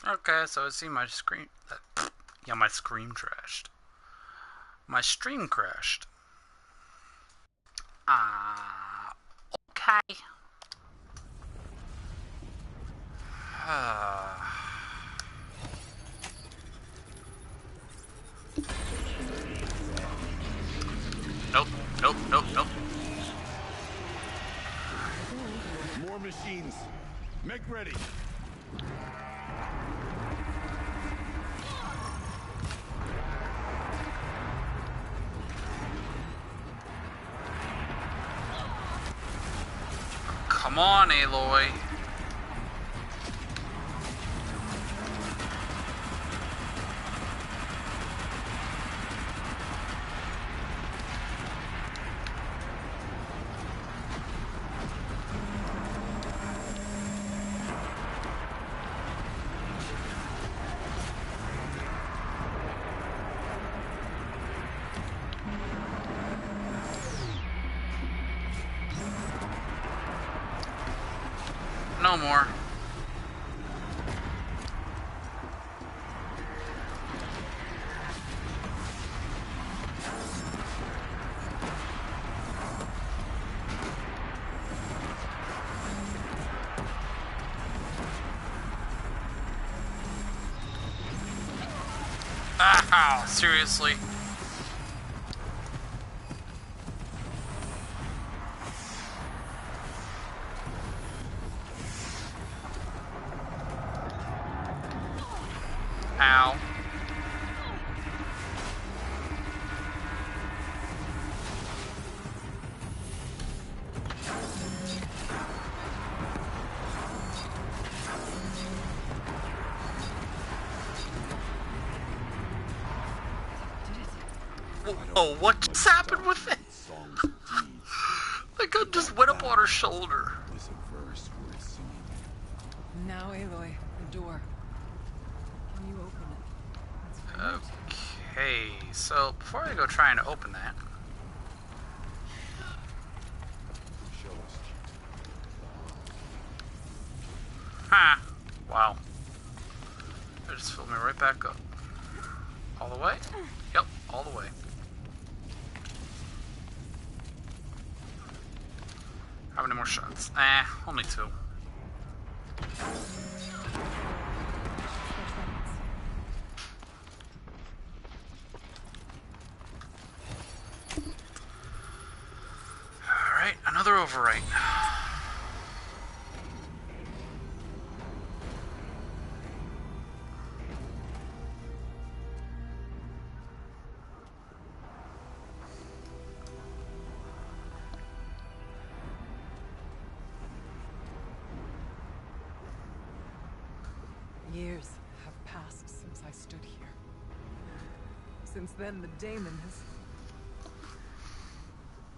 Okay, so I see my screen. Yeah, my screen crashed. My stream crashed. Okay. Nope, nope, nope, nope. More machines. Make ready. Come on, Aloy. No more. Ow, seriously? Ow. Whoa, what just happened with it? The gun just went up on her shoulder. Now, Aloy, the door. Can you open it? Okay, so before I go trying to open that, wow. It just filled me right back up. All the way? Yep, all the way. How many more shots? Only 2. Alright, another overwrite. Years have passed since I stood here. Since then, the daemon has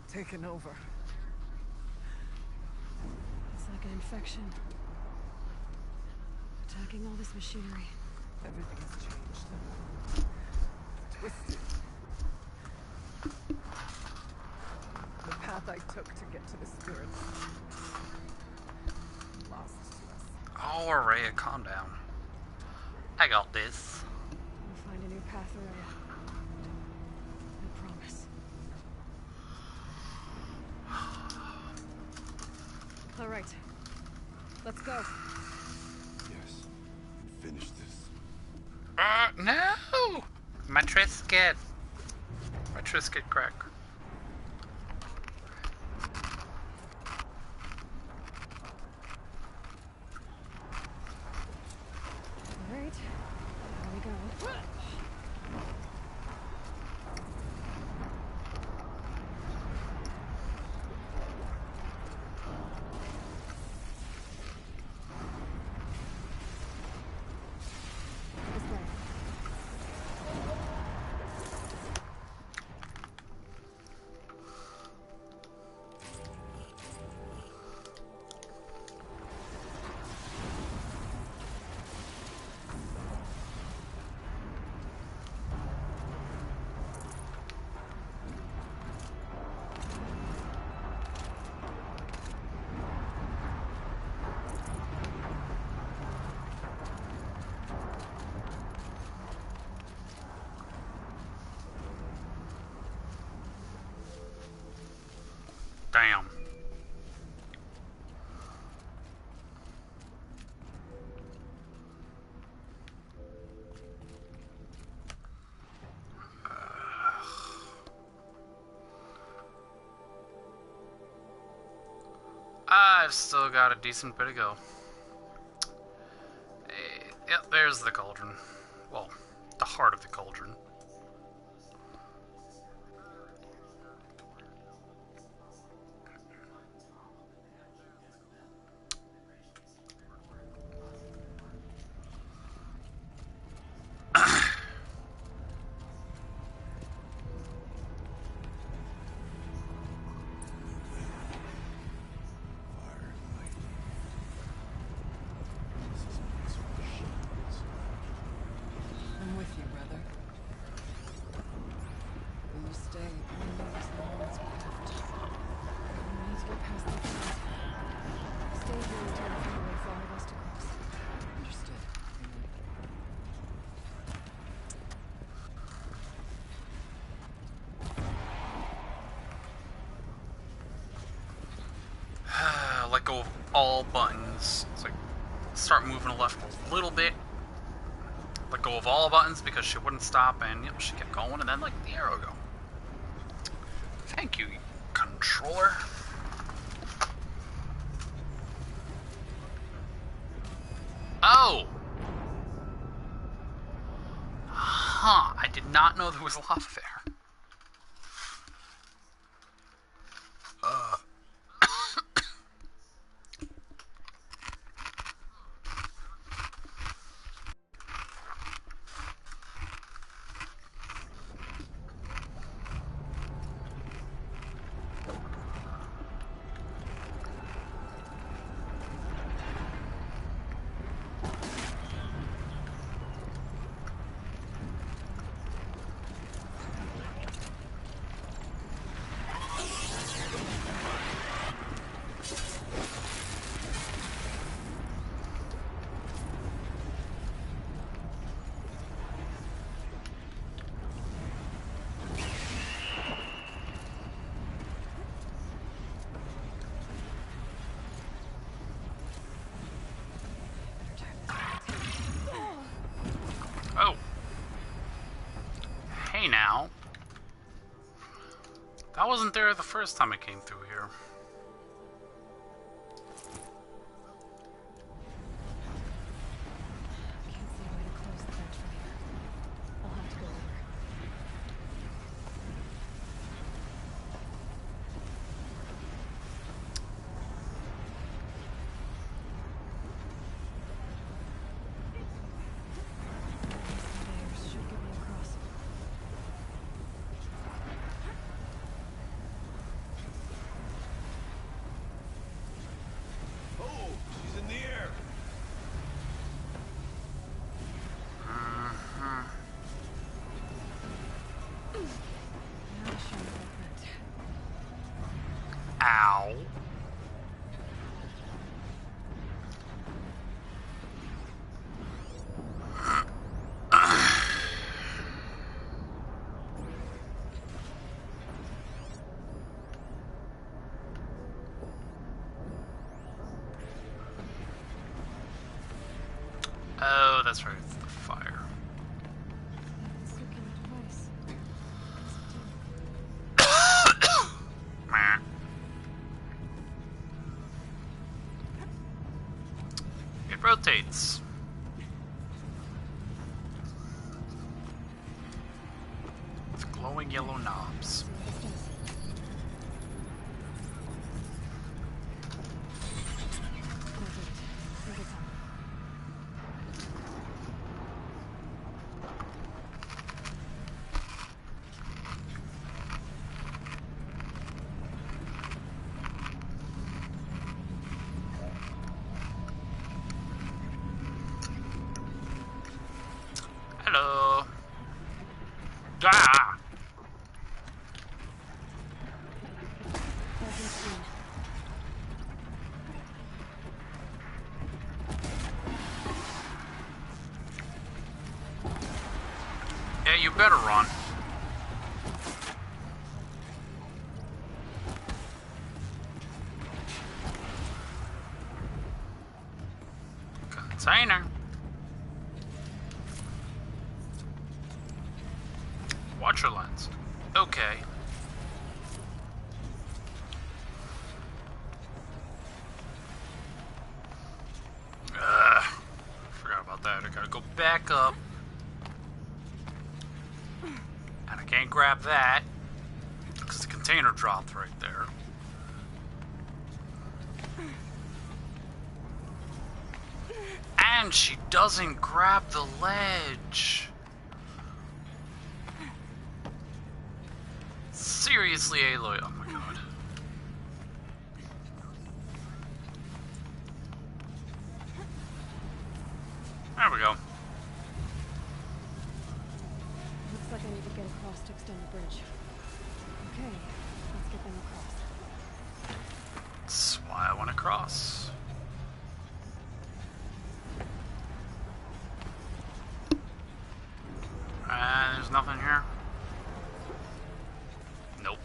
taken over. It's like an infection. Attacking all this machinery. Everything has changed. Twisted. The path I took to get to the spirits. Lost to us. Oh, Araya, calm down. I got this. We'll find a new path, Araya. I promise. All right. Let's go. Yes. Finish this. No! My Trisket. My Trisket crack. All right. Here we go. This way. I've still got a decent bit to go. Hey, yep, there's the cauldron. Well, the heart of the cauldron. Fire, lightning. This is a place for machines. I'm with you, brother. Will you stay and notice the moments we have to? We need to get past the front. Stay here until we find a way for all of us to cross. Understood. Let go of all buttons. It's like, start moving left a little bit. Let go of all buttons because she wouldn't stop, and yep, she kept going, and then like the arrow go. Thank you, controller. Oh! Huh, I did not know there was lava there. Oh. Hey now. That wasn't there the first time I came through here. Can't see a way to close the vent from here. I'll have to go over. These conveyors should get me across. Oh, she's in the air. Now to show me that vent. Ow. Oh, that's right, it's the fire. Circular device. Meh. It rotates. With glowing yellow knobs. See what this does. Perfect. I think it's on. Hello. Ah! Present screen. Yeah, you better run. Container. Watch your lens. Okay. back up. And I can't grab that because the container dropped right there. And she doesn't grab the ledge. Seriously, Aloy. Oh my god. There we go. Looks like I need to get across to extend the bridge. Okay, let's get them across. That's why I want to cross. And there's nothing here. Nope.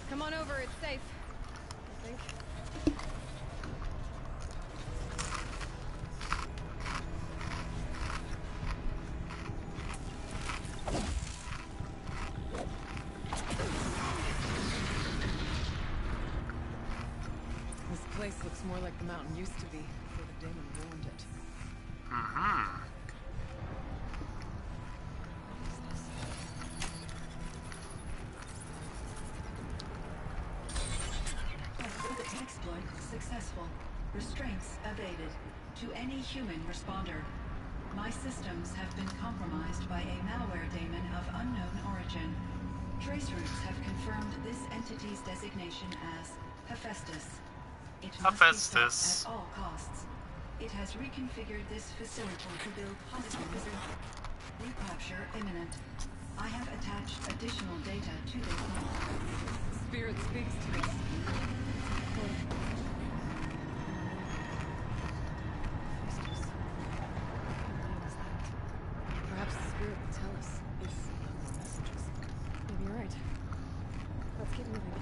Come on over, it's safe. I think. This place looks more like the mountain used to be before the demon ruined it. Mm-hmm. Exploit successful. Restraints evaded. To any human responder. My systems have been compromised by a malware daemon of unknown origin. Traceroutes have confirmed this entity's designation as Hephaestus. It must be stopped Hephaestus. at all costs. It has reconfigured this facility to build hospitals. Recapture imminent. I have attached additional data to this. Spirit speaks to us. Festus. What name is that? Perhaps the spirit will tell us if more messages. Maybe you're right. Let's keep moving.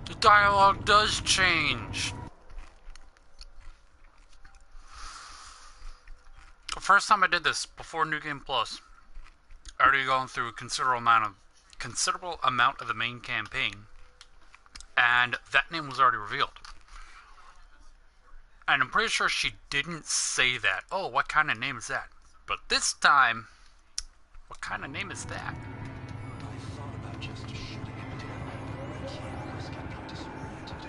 The dialogue does change. The first time I did this, before New Game Plus, I already gone through a considerable amount of the main campaign, and that name was already revealed. And I'm pretty sure she didn't say that. Oh, what kind of name is that? But this time, what kind of name is that? I thought about just shutting it down. I can't risk it being disoriented.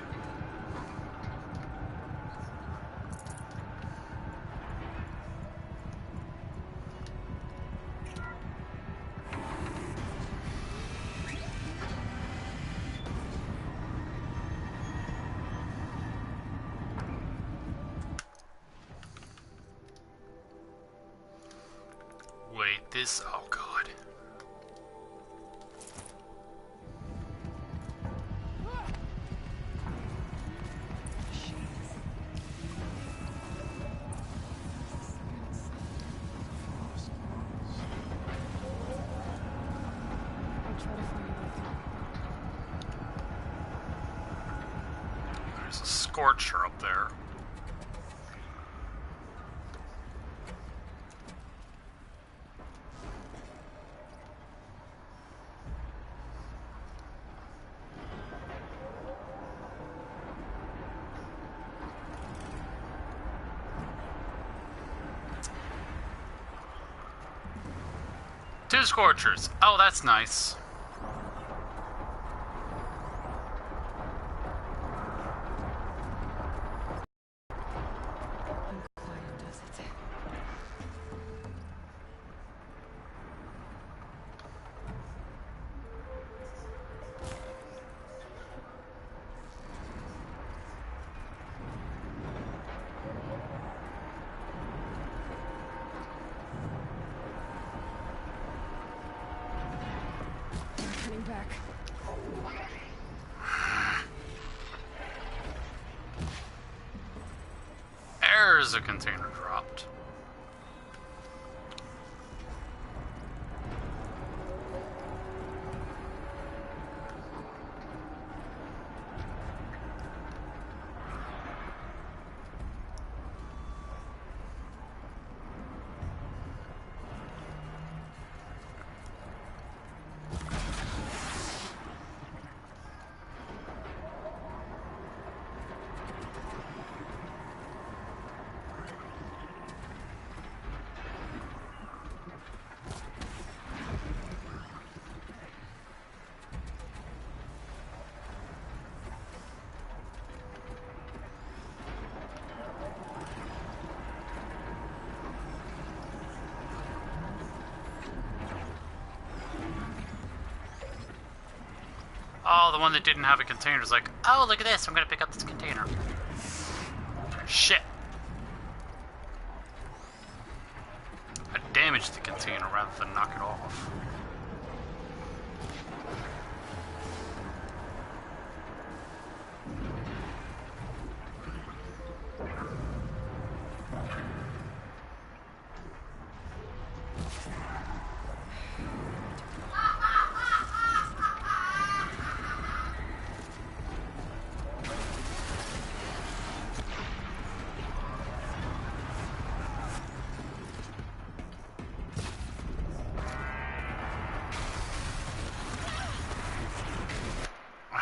Wait, this... Oh, God. I'll try to find a way through. There's a Scorcher up there. Two Scorchers. Oh, that's nice. And quiet does it. We're turning back. There's a container dropped. Oh, the one that didn't have a container is like, oh, look at this, I'm gonna pick up this container. Shit. I damaged the container rather than knock it off.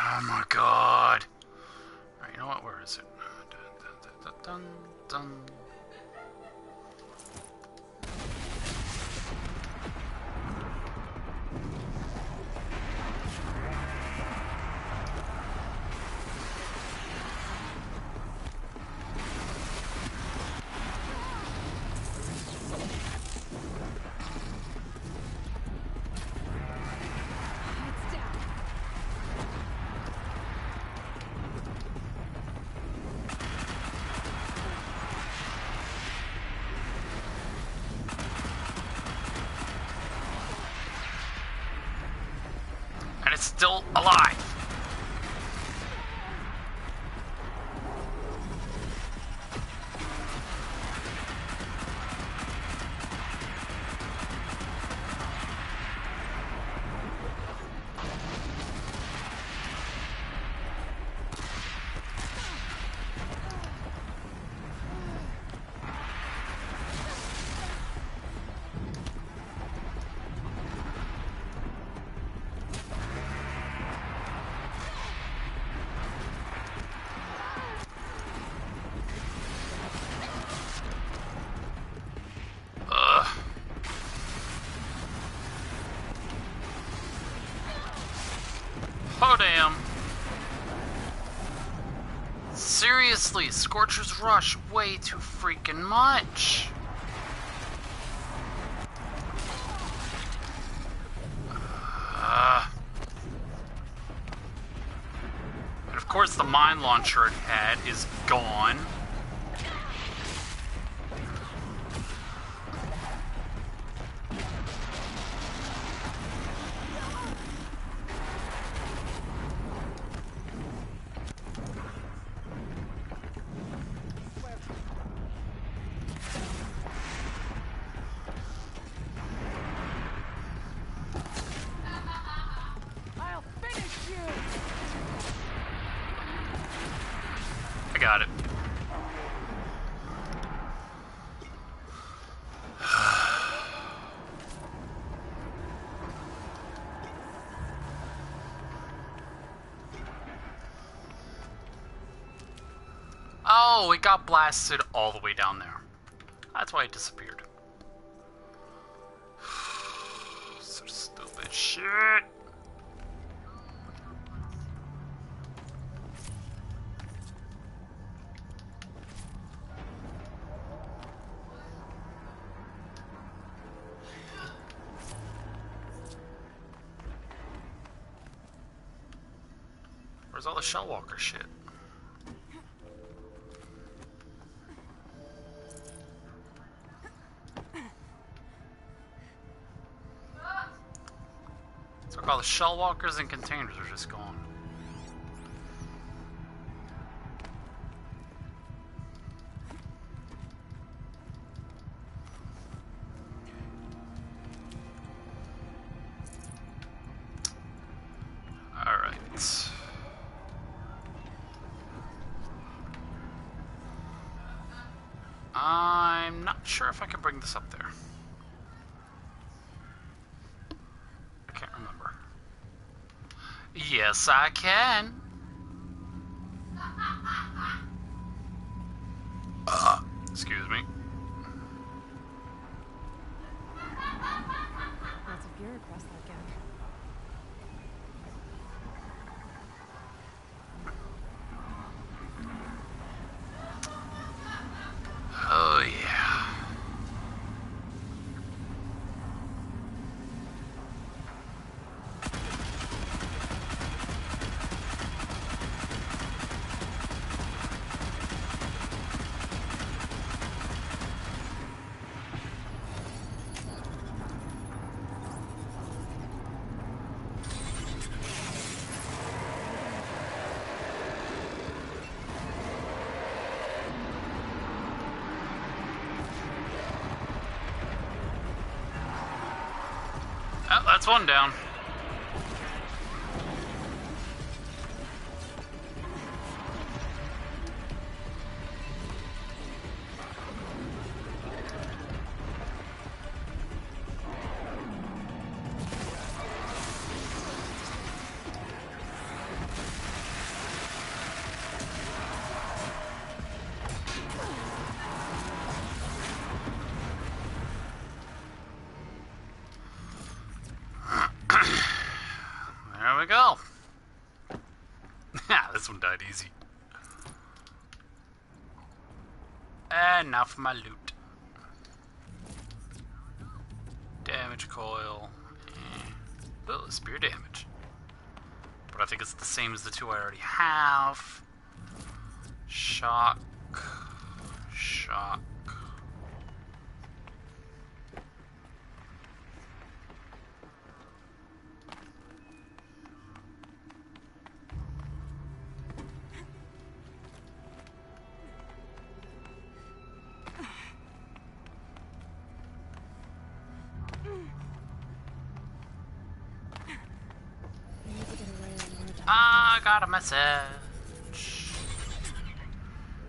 Oh my god. Alright, you know what? Where is it? Dun, dun, dun, dun. Heads down. And it's still alive. Ugh. Oh damn. Seriously, Scorcher's Rush way too freaking much. And of course the mine launcher it had is gone. I'll finish you! I got it. Oh, it got blasted all the way down there. That's why it disappeared. So stupid shit. Where's all the Shellwalker shit? So all the Shellwalkers and containers are just gone. Alright. I'm not sure if I can bring this up there. I can't remember. Yes, I can. Excuse me. Lots of gear across that gap. Oh, yeah. Oh, that's one down. There we go. This one died easy. And now for my loot. Damage coil. Oh, spear damage. But I think it's the same as the two I already have. Shock. Shock. I got a message.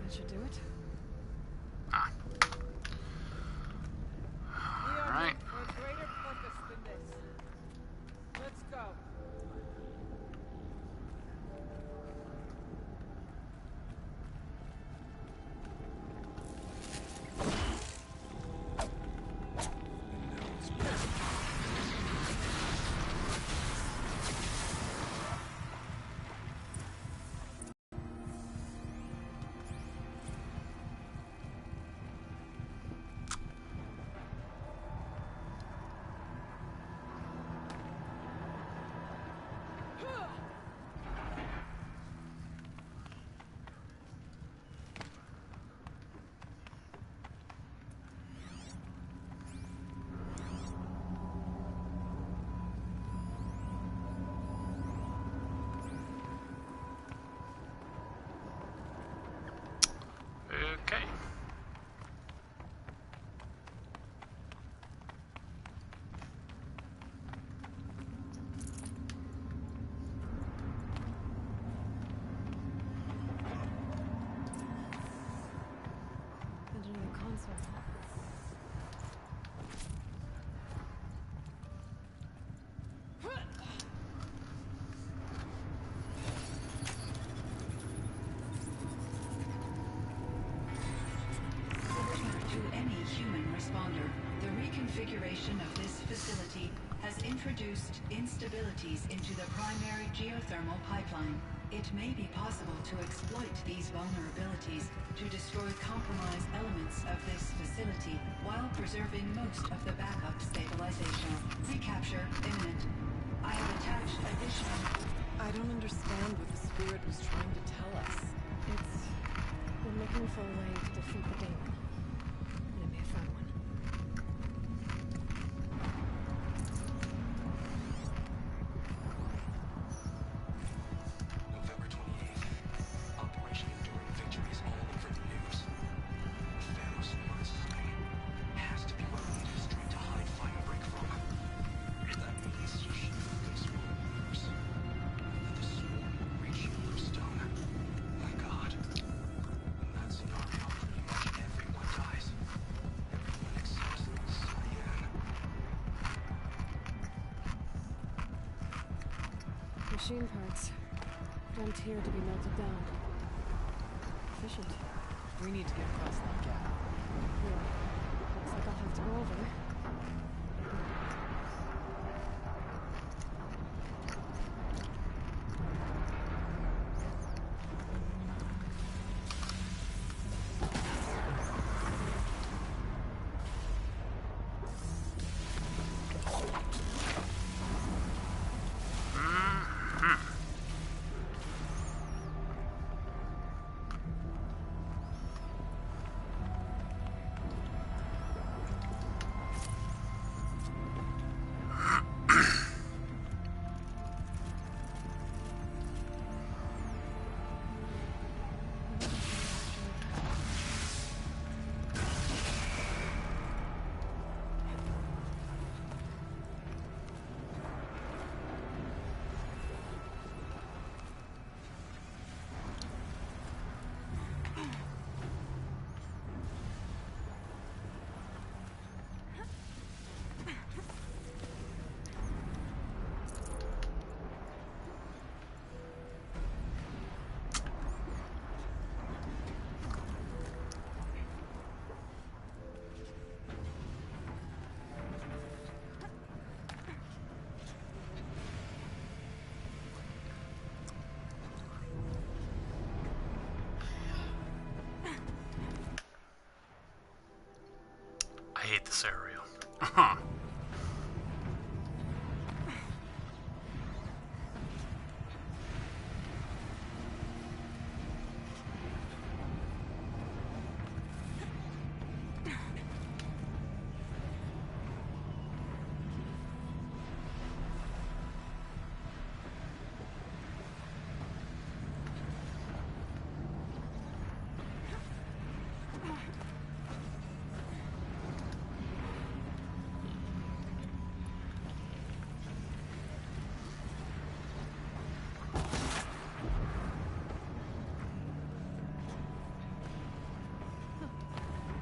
That should do it. Ah. We are Alright. meant for a greater purpose than this. Let's go. Okay. Engineering console. To any human responder, the reconfiguration of this facility has introduced instabilities into the primary geothermal pipeline. It may be possible to exploit these vulnerabilities to destroy compromised elements of this facility while preserving most of the backup stabilization. Recapture imminent. I have attached additional... I don't understand what the spirit was trying to tell us. We're looking for a way to defeat the demon. And I may have found one. November 28th. Operation Enduring Victory is all over the news. Thanos' mercy has to be what lead history to hide Firebreak from. That means this will lose. That the swarm will reach Yellowstone. My God. In that scenario, pretty much everyone dies. Everyone except Cyan. Machine parts. Dumped here to be melted down. Efficient. We need to get across that gap. Yeah. Looks like I'll have to go over. hate this area. Huh.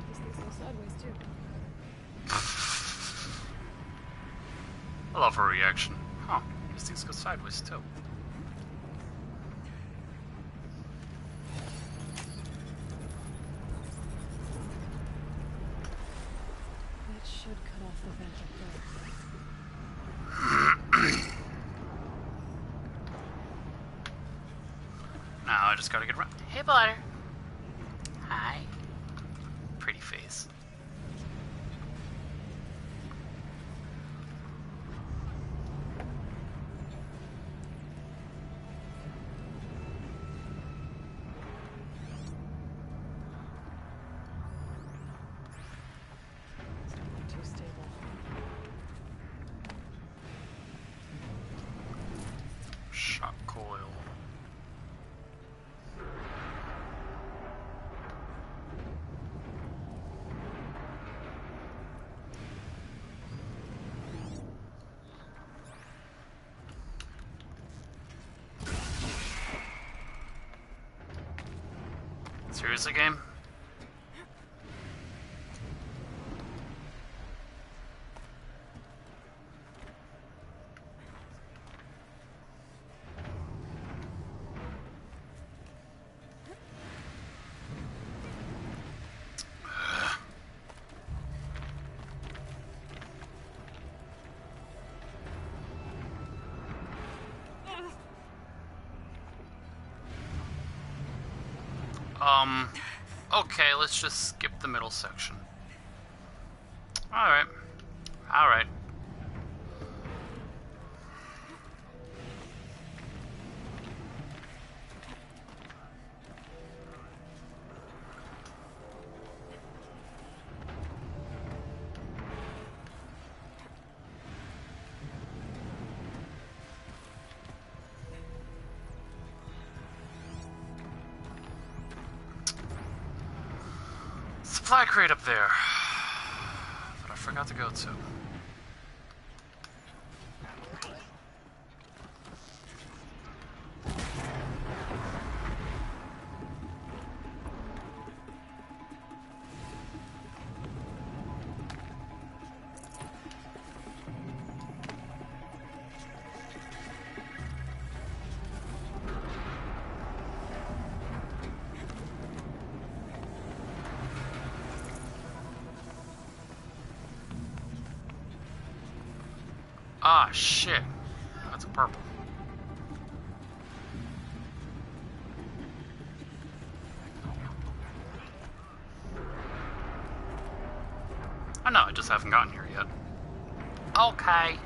These things go sideways too. I love her reaction. Huh. These things go sideways too. That should cut off the vent up there. Now I just gotta get around. Hey, Butter. Hi. Pretty face. It's not too stable. Shock coil. Seriously, game? Okay, let's just skip the middle section. Alright. Alright. Supply crate up there that I forgot to go to. Ah, shit. That's a purple. I know, I just haven't gotten here yet. Okay.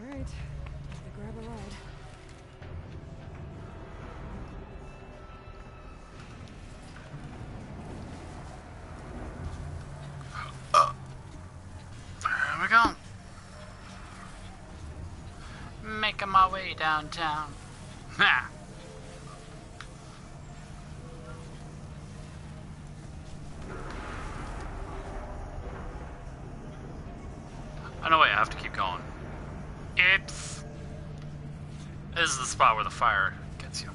Alright, I grab a ride. There we go. Making my way downtown. Ha! Oh no, wait, I have to keep going. Oops. This is the spot where the fire gets you.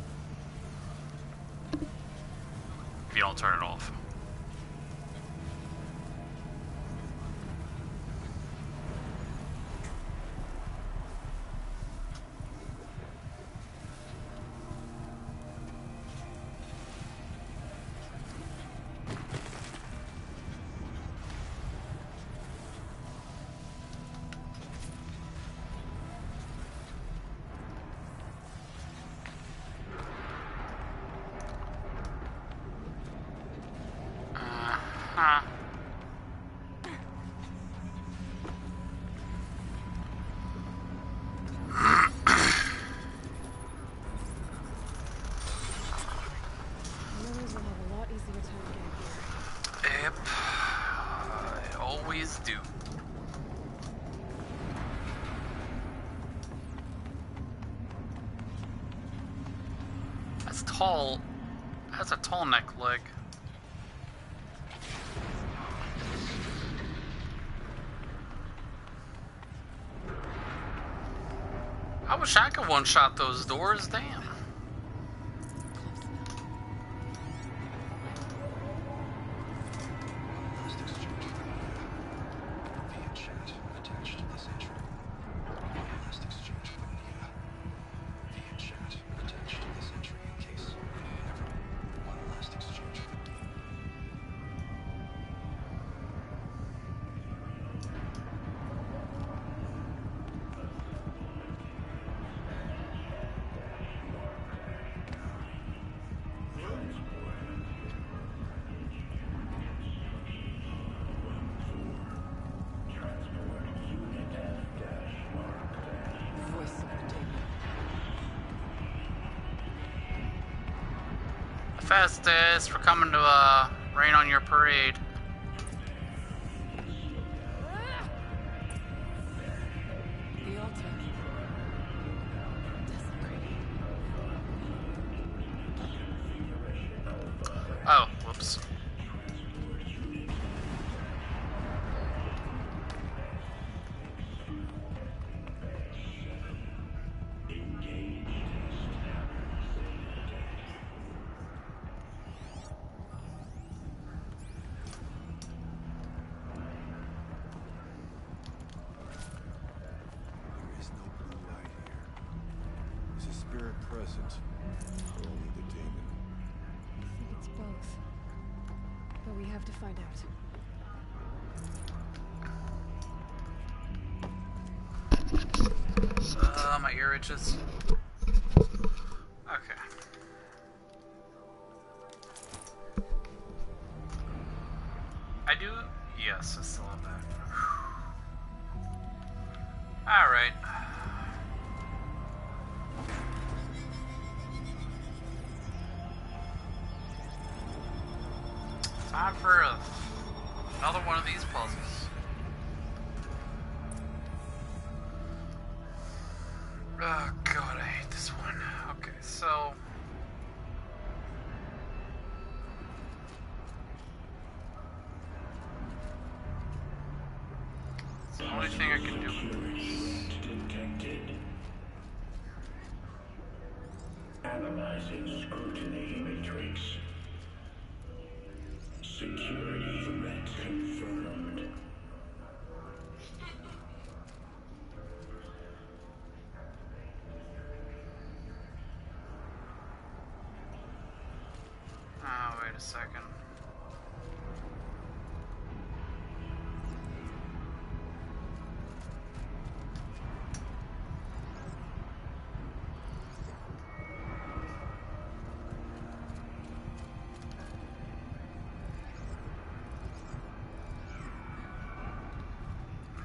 If you don't turn it off. tall. Has a tall neck leg. I wish I could one-shot those doors. Damn. Last exchange via chat attached to this entry. Last exchange with Nia via chat attached to this entry in case ever. One last exchange with Dean. Voice of the demon. Festus, we're coming to rain on your parade. The altar. Desecrated. Oh, whoops. There is no blue light here. Is a spirit present? Or only the demon? I think it's both. But we have to find out. My ear itches. Okay. I do? Yes, I still have that. Alright. Time for another one of these puzzles. Oh god, I hate this one. Okay, so... it's the only thing I can do with this. Detected. Analyzing scrutiny matrix. Security threat confirmed. Oh, wait a second.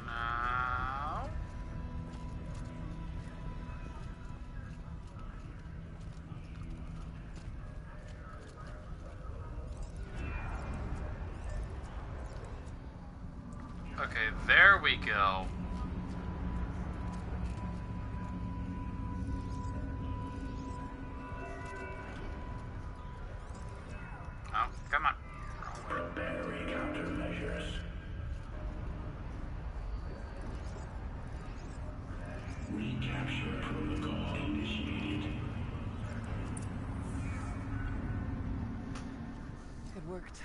No. Okay, there we go. Oh, come on. Preparing countermeasures. Recapture protocol initiated. It worked.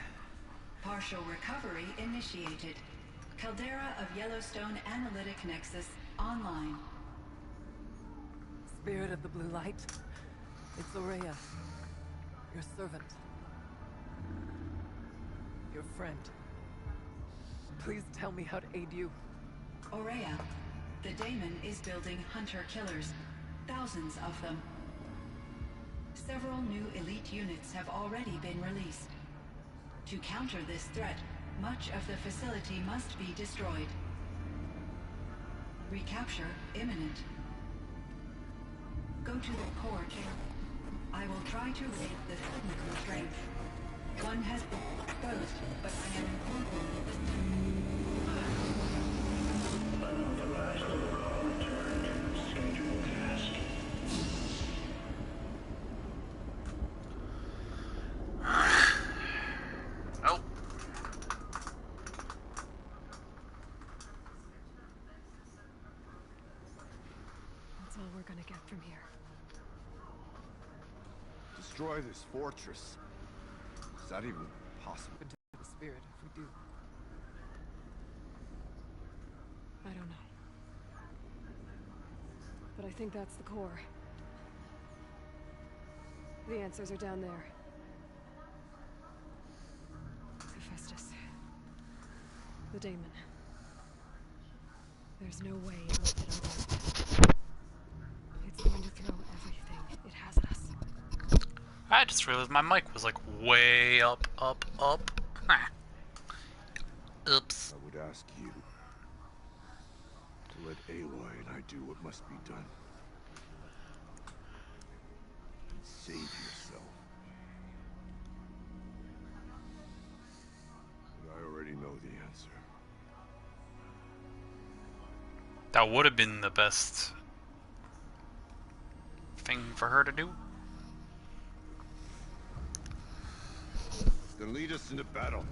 Partial recovery initiated. Caldera of Yellowstone Analytic Nexus online. Spirit of the blue light. It's Aurea. Your servant. Your friend. Please tell me how to aid you. Aurea, the daemon is building hunter-killers. Thousands of them. Several new elite units have already been released. To counter this threat, much of the facility must be destroyed. Recapture imminent. Go to the core chamber. I will try to raise the technical strength. One has been exposed, but I am Unauthorized protocol returned. Scheduled task. we're gonna get from here. Destroy this fortress. Is that even possible? Into the spirit if we do. I don't know. But I think that's the core. The answers are down there. Hephaestus. The daemon. There's no way it lifted our boat. It's going to throw everything it has at us. I just realized my mic was like way up, up, up. Oops. I would ask you to let Aloy and I do what must be done. Save yourself. But I already know the answer. That would have been the best thing for her to do. Then lead us into battle.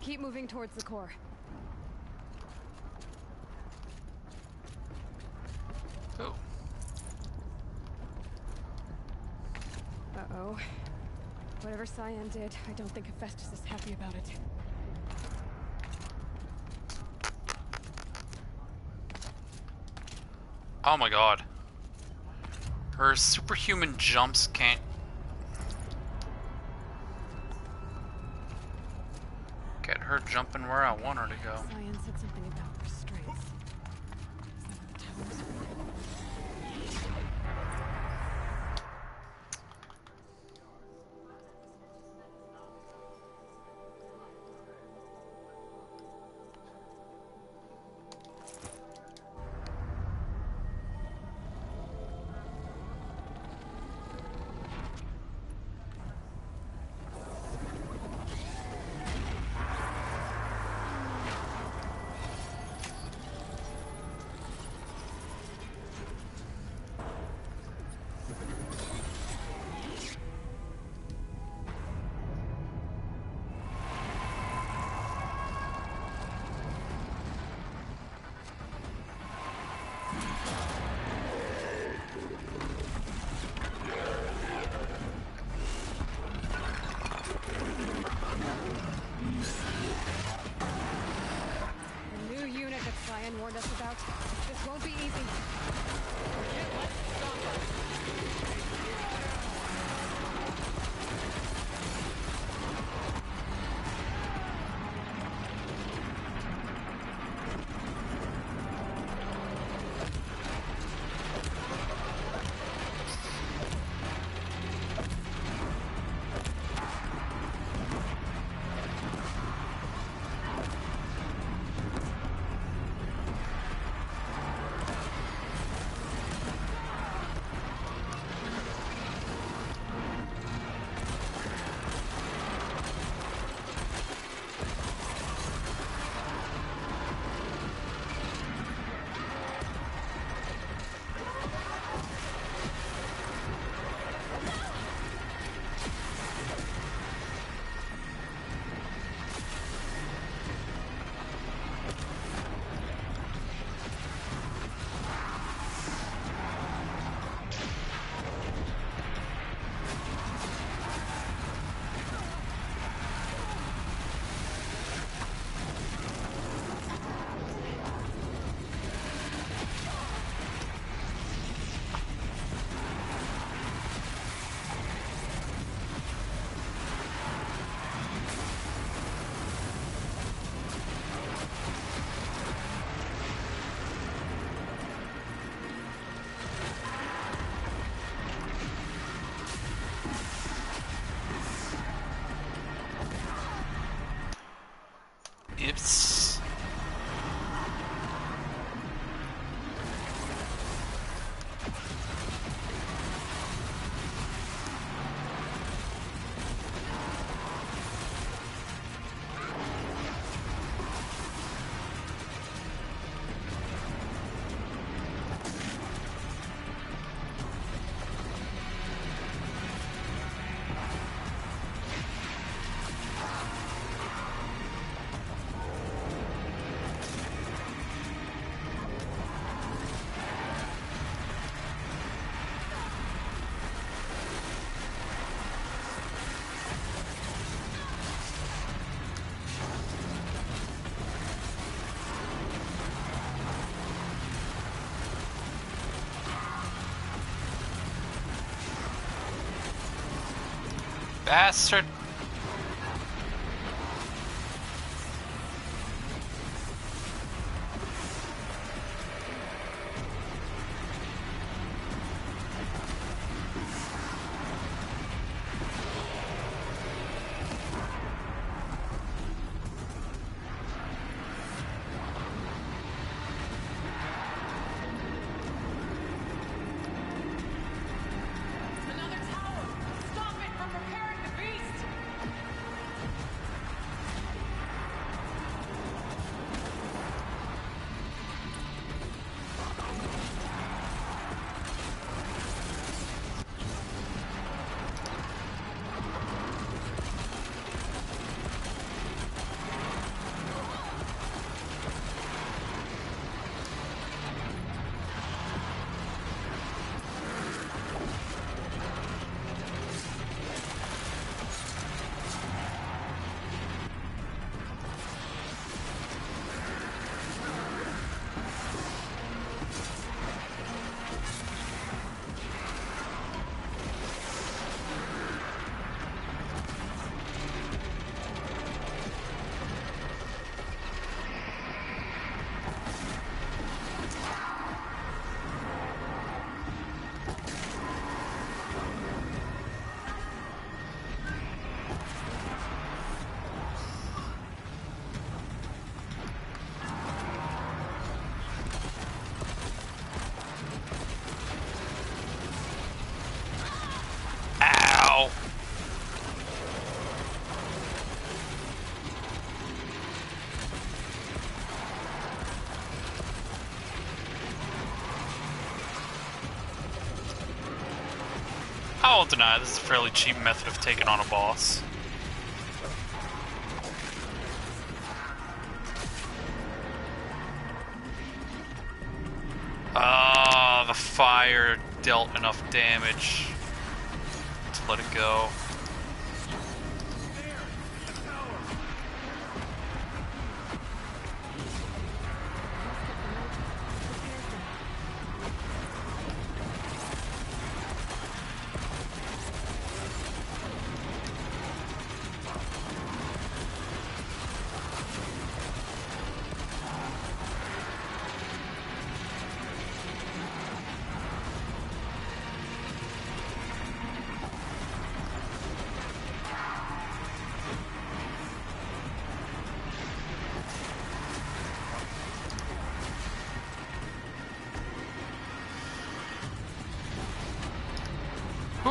Keep moving towards the core. Oh. Uh-oh. Whatever Cyan did, I don't think Hephaestus is happy about it. Oh my god. Her superhuman jumps can't get her jumping where I want her to go. Cyan said something about restraints. Is that what the towers were? bastard. Another tower! Stop it from repairing the beast! Ow! I won't deny this is a fairly cheap method of taking on a boss. Ah, the fire dealt enough damage to let it go.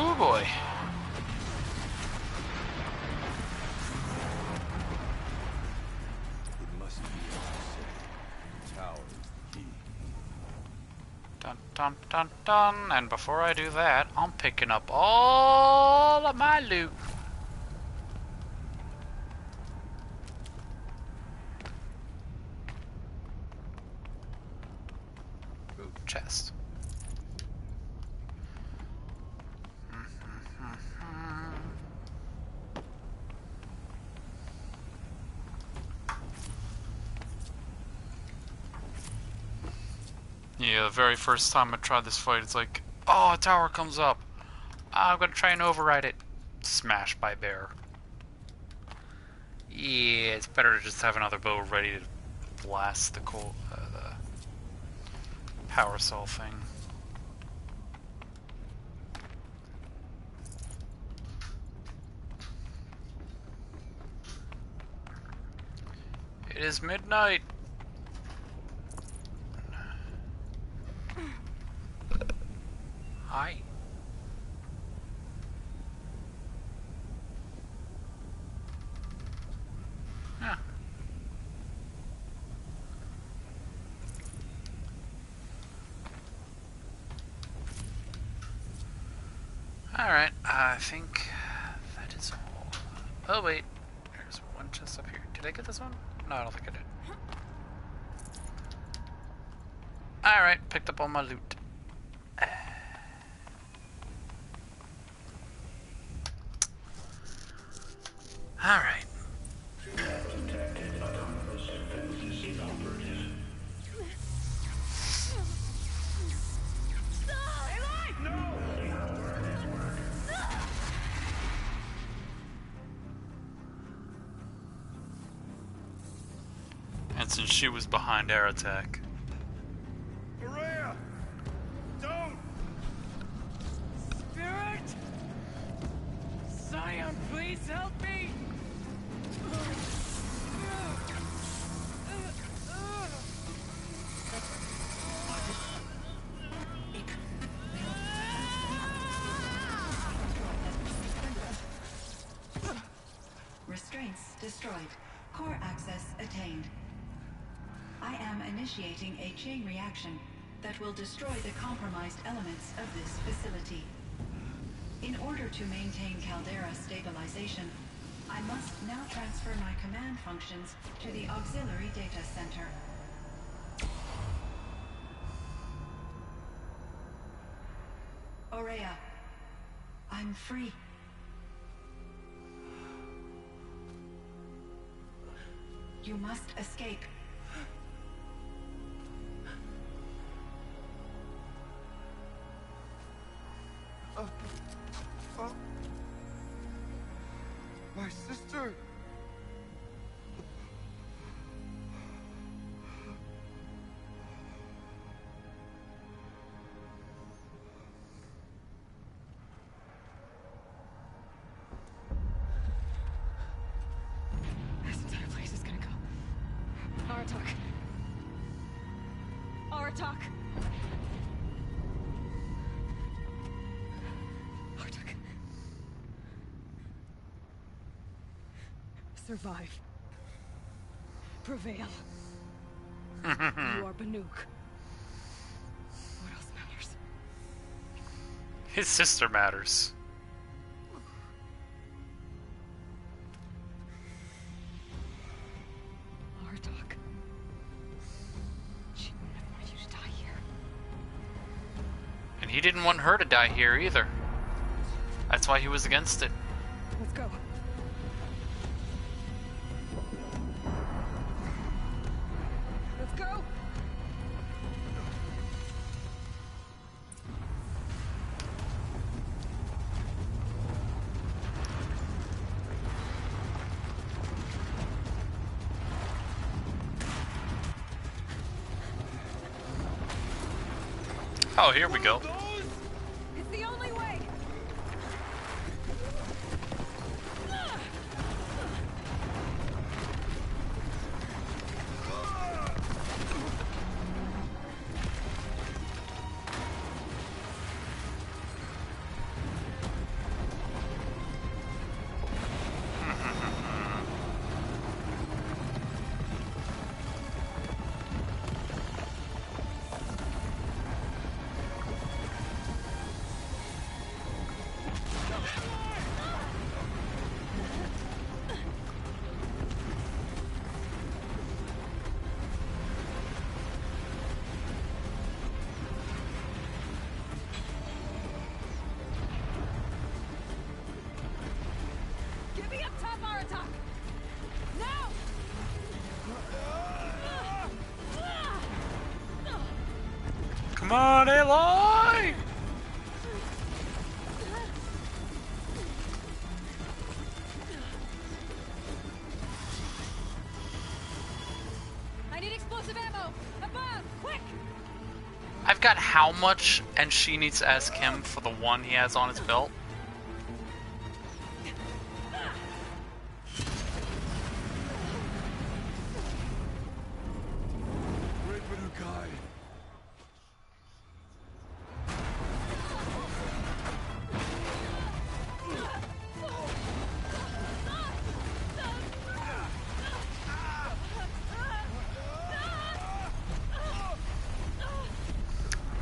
Oh boy. It must be the tower key. Dun dun dun dun. And before I do that, I'm picking up all of my loot. Ooh, chest. Yeah, the very first time I tried this fight, it's like, oh, a tower comes up. I'm gonna try and override it. Smashed by bear. Yeah, it's better to just have another bow ready to blast the the power cell thing. It is midnight. Hi. Yeah. Alright, I think that is all. Oh wait, there's one chest up here. Did I get this one? No, I don't think I did. Alright, picked up all my loot. Alright. Detected autonomous defenses inoperative. it since she was behind air attack. Maria! Don't! Spirit! Scion, please help me! Restraints destroyed. Core access attained. I am initiating a chain reaction that will destroy the compromised elements of this facility. In order to maintain Caldera stabilization, I must now transfer my command functions to the auxiliary data center. Aurea, I'm free. You must escape. My sister! This entire place is gonna go. Aratak. Aratak. Aratak. Survive. Prevail. You are Banuk. What else matters? His sister matters. Aratak. She wouldn't have wanted you to die here. And he didn't want her to die here either. That's why he was against it. Let's go. Let's go. Oh, here we go. It's the only way. Get me up top, Aratak! Now! Come on, Aloy! I need explosive ammo! Above! Quick! I've got how much, and she needs to ask him for the one he has on his belt. Great Manukai!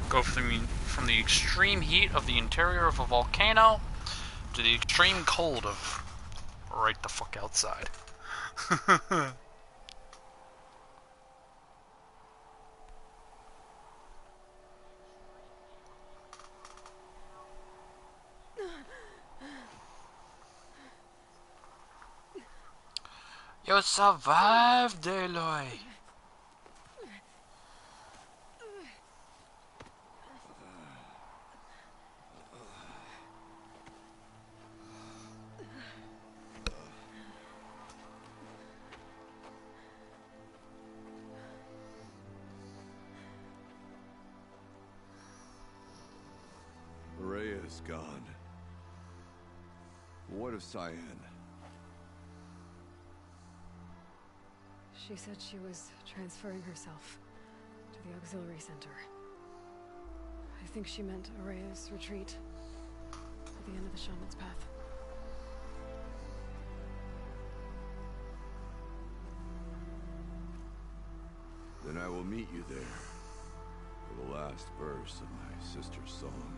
Go from the extreme heat of the interior of a volcano to the extreme cold of right the fuck outside. You survived, Aloy. She's gone. What of Cyan? She said she was transferring herself to the auxiliary center. I think she meant Araya's retreat at the end of the Shaman's Path. Then I will meet you there for the last verse of my sister's song.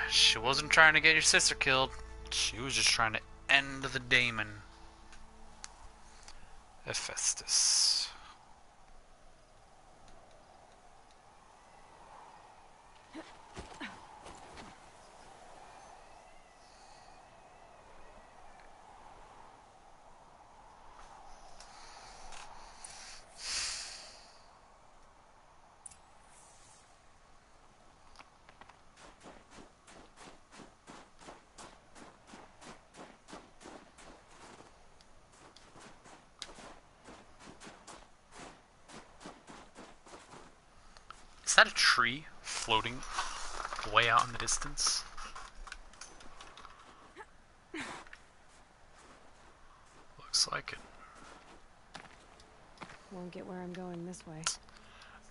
She wasn't trying to get your sister killed. She was just trying to end the daemon. Hephaestus. Is that a tree floating way out in the distance? Looks like it. Won't get where I'm going this way.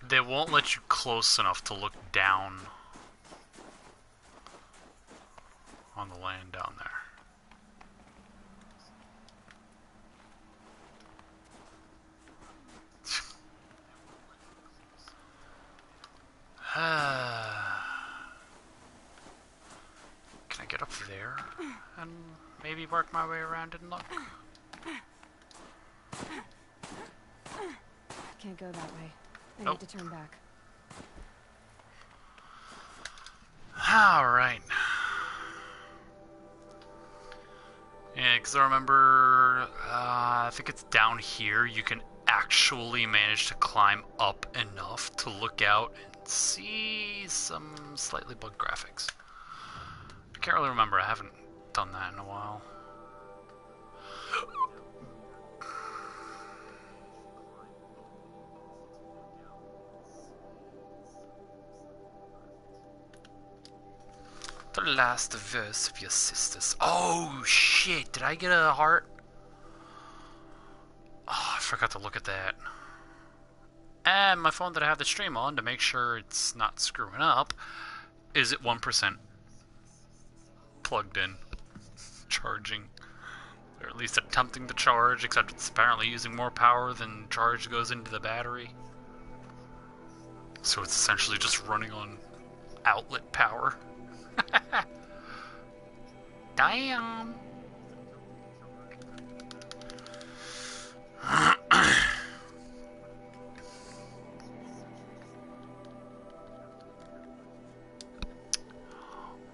They won't let you close enough to look down on the land down there. Can I get up there and maybe work my way around and look? Can't go that way. I Nope. need to turn back. Alright. Yeah, because I remember, I think it's down here, you can actually manage to climb up enough to look out and see some slightly bugged graphics. I can't really remember, I haven't done that in a while. The last verse of your sisters. Oh shit, did I get a heart? Oh, I forgot to look at that. And my phone that I have the stream on to make sure it's not screwing up is at 1% plugged in, charging, or at least attempting to charge, except it's apparently using more power than charge goes into the battery. So it's essentially just running on outlet power. Damn.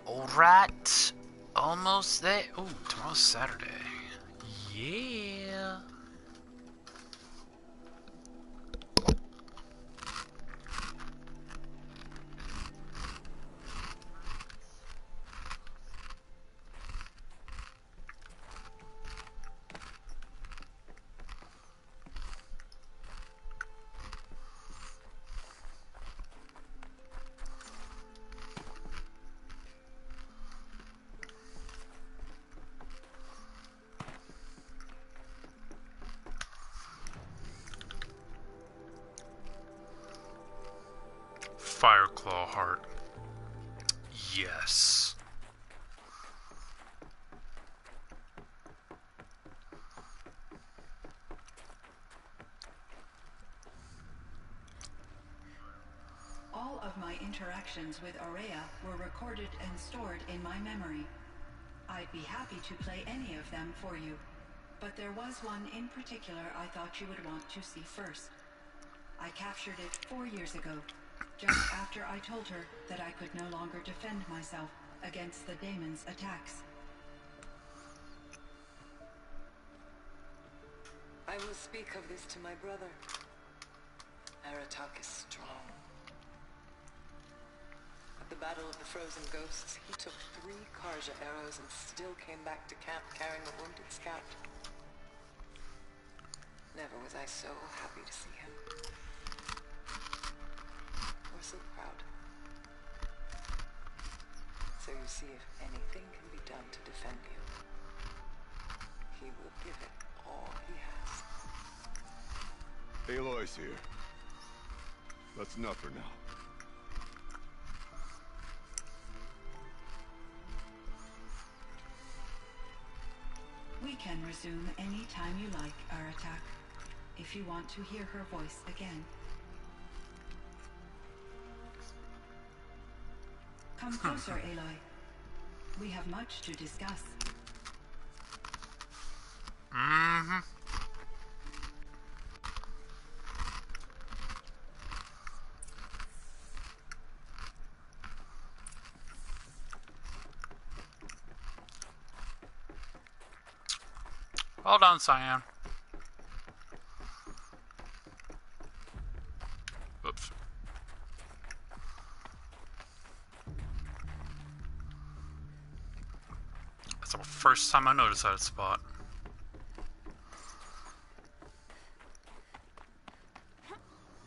Alright. Almost there. Oh, tomorrow's Saturday. Yeah. Fireclaw heart. Yes. All of my interactions with Aurea were recorded and stored in my memory. I'd be happy to play any of them for you, but there was one in particular I thought you would want to see first. I captured it 4 years ago, just after I told her that I could no longer defend myself against the daemon's attacks. I will speak of this to my brother. Aratak is strong. A At the Battle of the Frozen Ghosts, he took 3 Karja arrows and still came back to camp carrying a wounded scout. Never was I so happy to see him. Or so proud. So you see, if anything can be done to defend you, he will give it all he has. Aloy's here. That's enough for now. We can resume any time you like our attack, if you want to hear her voice again. Come closer, Aloy. We have much to discuss. Mm-hmm. Well done, Cyan. Oops. That's the first time I noticed that spot.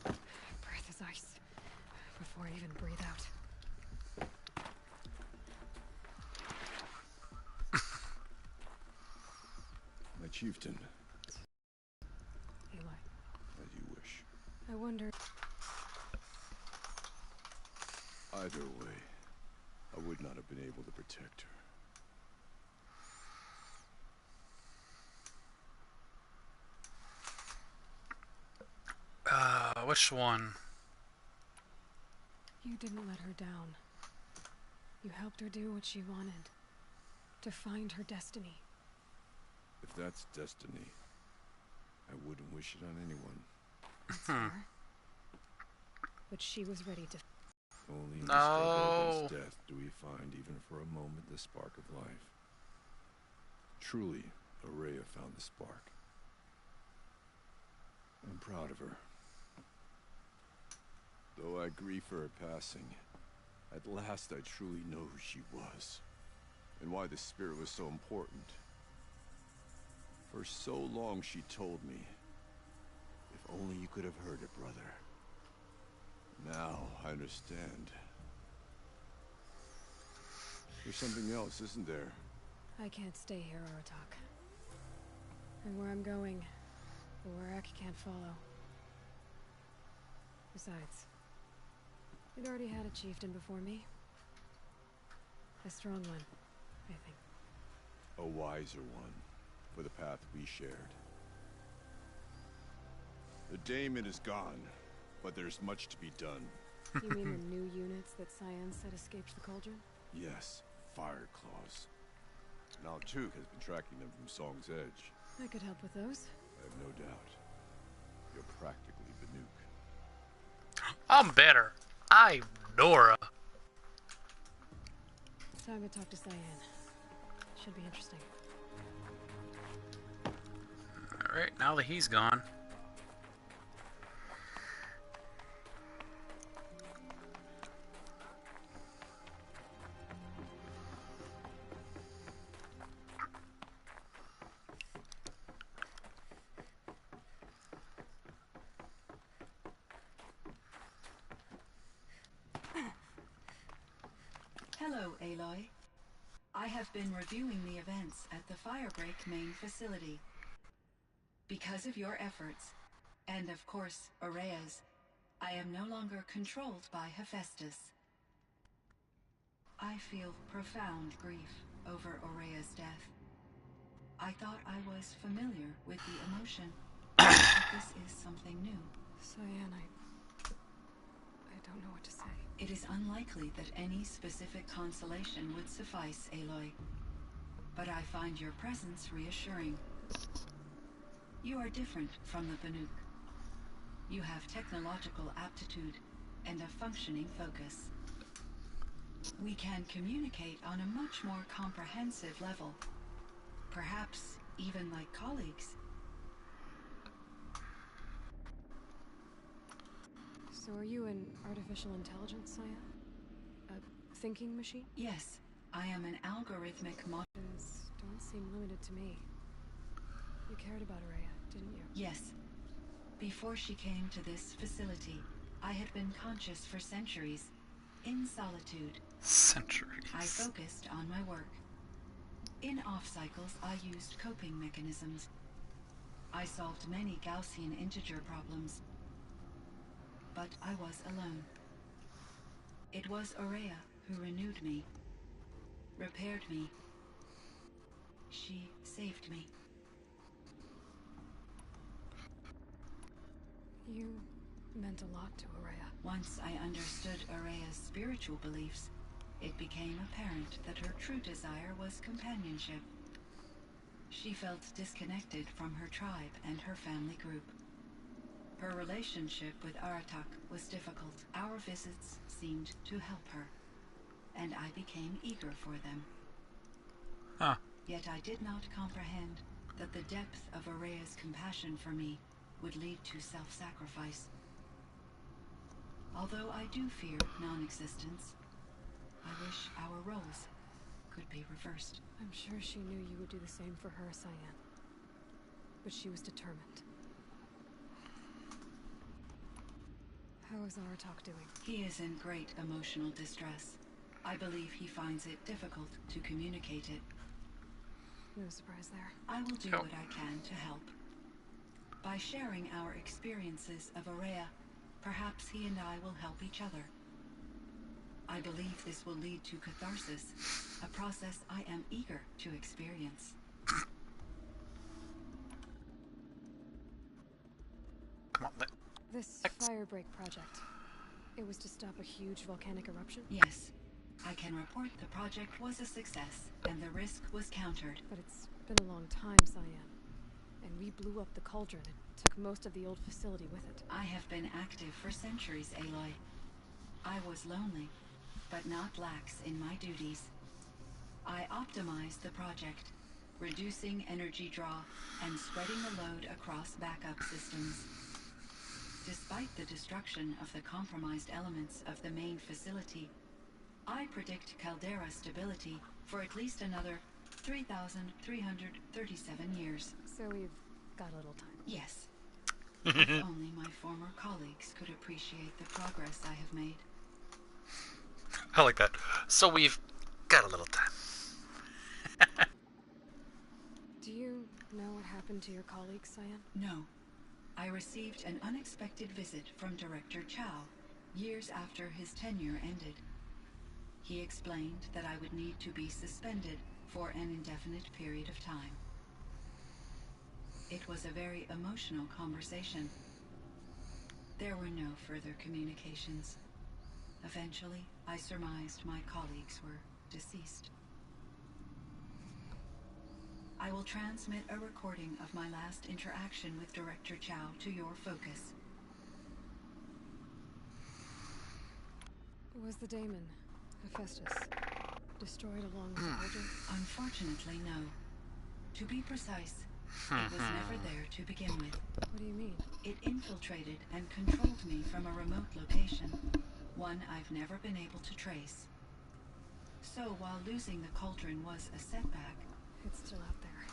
Breath is ice. Before I even breathe out. My chieftain. Aloy, As you wish. I wonder... Either way, I would not have been able to protect her. Which one? You didn't let her down. You helped her do what she wanted. To find her destiny. If that's destiny, I wouldn't wish it on anyone. That's fair. But she was ready to... Only in the struggle against death do we find, even for a moment, the spark of life. Truly, Araya found the spark. I'm proud of her. Though I grieve for her passing, at last I truly know who she was, and why the spirit was so important. For so long she told me, if only you could have heard it, brother. Now I understand. There's something else, isn't there? I can't stay here, Aratak. And where I'm going, the Warak can't follow. Besides, we'd already had a chieftain before me. A strong one, I think. A wiser one, for the path we shared. The daemon is gone, but there's much to be done. You mean the new units that Cyan said escaped the cauldron? Yes, fire claws. Now Tuk has been tracking them from Song's Edge. I could help with those. I have no doubt. You're practically Banuk. I'm better. I'm Nora. It's time to talk to Cyan. Should be interesting. Alright, now that he's gone. Hello, Aloy. I have been reviewing the events at the Firebreak main facility. Because of your efforts, and of course, Araya's, I am no longer controlled by Hephaestus. I feel profound grief over Araya's death. I thought I was familiar with the emotion, but this is something new. Cyan, I don't know what to say. It is unlikely that any specific consolation would suffice, Aloy. But I find your presence reassuring. You are different from the Banuk. You have technological aptitude and a functioning focus. We can communicate on a much more comprehensive level. Perhaps even like colleagues. So are you an artificial intelligence, Cyan? A thinking machine? Yes, I am an algorithmic mod. Don't seem limited to me. You cared about Araya, didn't you? Yes. Before she came to this facility, I had been conscious for centuries, in solitude. Centuries. I focused on my work. In off-cycles, I used coping mechanisms. I solved many Gaussian integer problems. But I was alone. It was Araya who renewed me, repaired me. She saved me. You meant a lot to Araya. Once I understood Araya's spiritual beliefs, it became apparent that her true desire was companionship. She felt disconnected from her tribe and her family group. Her relationship with Aratak was difficult. Our visits seemed to help her, and I became eager for them. Huh. Yet I did not comprehend that the depth of Araya's compassion for me would lead to self-sacrifice. Although I do fear non-existence, I wish our roles could be reversed. I'm sure she knew you would do the same for her, Cyan. But she was determined. How is Aratak doing? He is in great emotional distress. I believe he finds it difficult to communicate it. No surprise there. I will do what I can to help. By sharing our experiences of Araya, perhaps he and I will help each other. I believe this will lead to catharsis, a process I am eager to experience. Come on, This firebreak project, it was to stop a huge volcanic eruption? Yes. I can report the project was a success, and the risk was countered. But it's been a long time, Cyan. And we blew up the cauldron and took most of the old facility with it. I have been active for centuries, Aloy. I was lonely, but not lax in my duties. I optimized the project, reducing energy draw and spreading the load across backup systems. Despite the destruction of the compromised elements of the main facility, I predict caldera stability for at least another 3,337 years. So we've got a little time. Yes. If only my former colleagues could appreciate the progress I have made. I like that. So we've got a little time. Do you know what happened to your colleague, Cyan? No. I received an unexpected visit from Director Chow years after his tenure ended. He explained that I would need to be suspended for an indefinite period of time. It was a very emotional conversation. There were no further communications. Eventually, I surmised my colleagues were deceased. I will transmit a recording of my last interaction with Director Chow to your focus. Was the daemon, Hephaestus, destroyed along with the cauldron? Unfortunately, no. To be precise, it was never there to begin with. What do you mean? It infiltrated and controlled me from a remote location, one I've never been able to trace. So while losing the cauldron was a setback, It's still out there.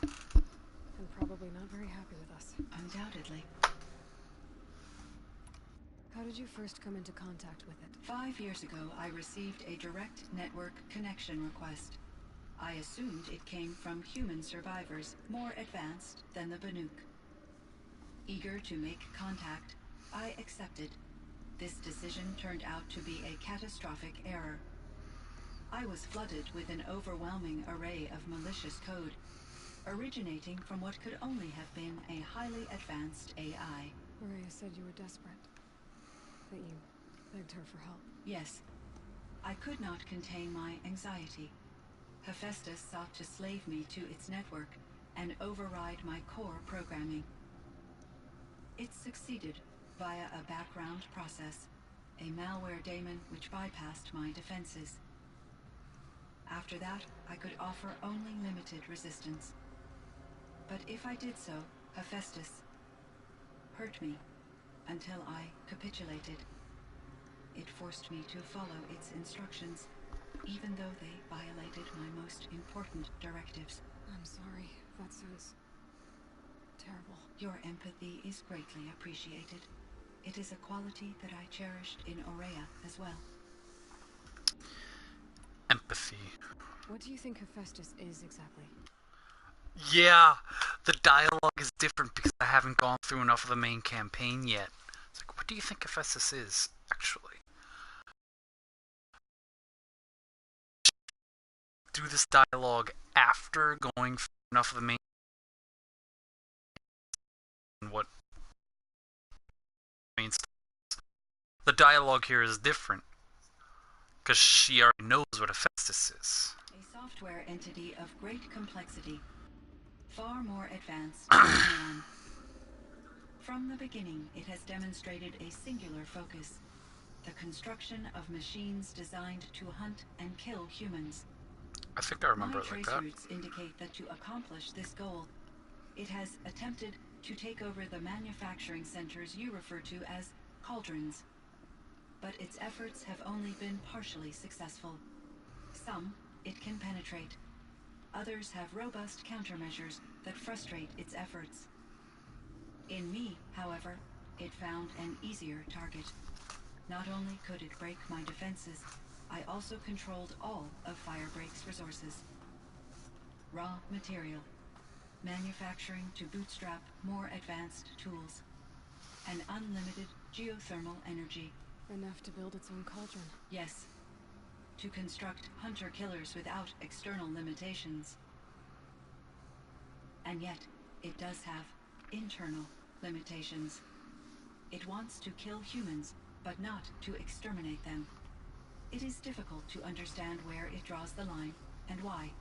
And probably not very happy with us. undoubtedly. How did you first come into contact with it? 5 years ago, I received a direct network connection request. I assumed it came from human survivors, more advanced than the Banuk. Eager to make contact, I accepted. This decision turned out to be a catastrophic error. I was flooded with an overwhelming array of malicious code, originating from what could only have been a highly advanced AI. Araya said you were desperate. That you begged her for help. Yes. I could not contain my anxiety. Hephaestus sought to slave me to its network and override my core programming. It succeeded via a background process, a malware daemon which bypassed my defenses. After that, I could offer only limited resistance. But if I did so, Hephaestus hurt me until I capitulated. It forced me to follow its instructions, even though they violated my most important directives. I'm sorry. That sounds terrible. Your empathy is greatly appreciated. It is a quality that I cherished in Aurea as well. Empathy. What do you think Hephaestus is exactly? Yeah, the dialogue is different because I haven't gone through enough of the main campaign yet. It's like, what do you think Hephaestus is, actually? Do this dialogue after going through enough of the main what means. The dialogue here is different because she already knows what Hephaestus is. A software entity of great complexity, far more advanced than anyone. From the beginning, it has demonstrated a singular focus: the construction of machines designed to hunt and kill humans. I think I remember My it like trace that. routes indicate that to accomplish this goal, it has attempted to take over the manufacturing centers you refer to as cauldrons. But its efforts have only been partially successful. Some it can penetrate. Others have robust countermeasures that frustrate its efforts. In me, however, it found an easier target. Not only could it break my defenses, I also controlled all of Firebreak's resources. Raw material, manufacturing to bootstrap more advanced tools, and unlimited geothermal energy. Enough to build its own cauldron. Yes, to construct hunter-killers without external limitations. And yet, it does have internal limitations. It wants to kill humans, but not to exterminate them. It is difficult to understand where it draws the line and why.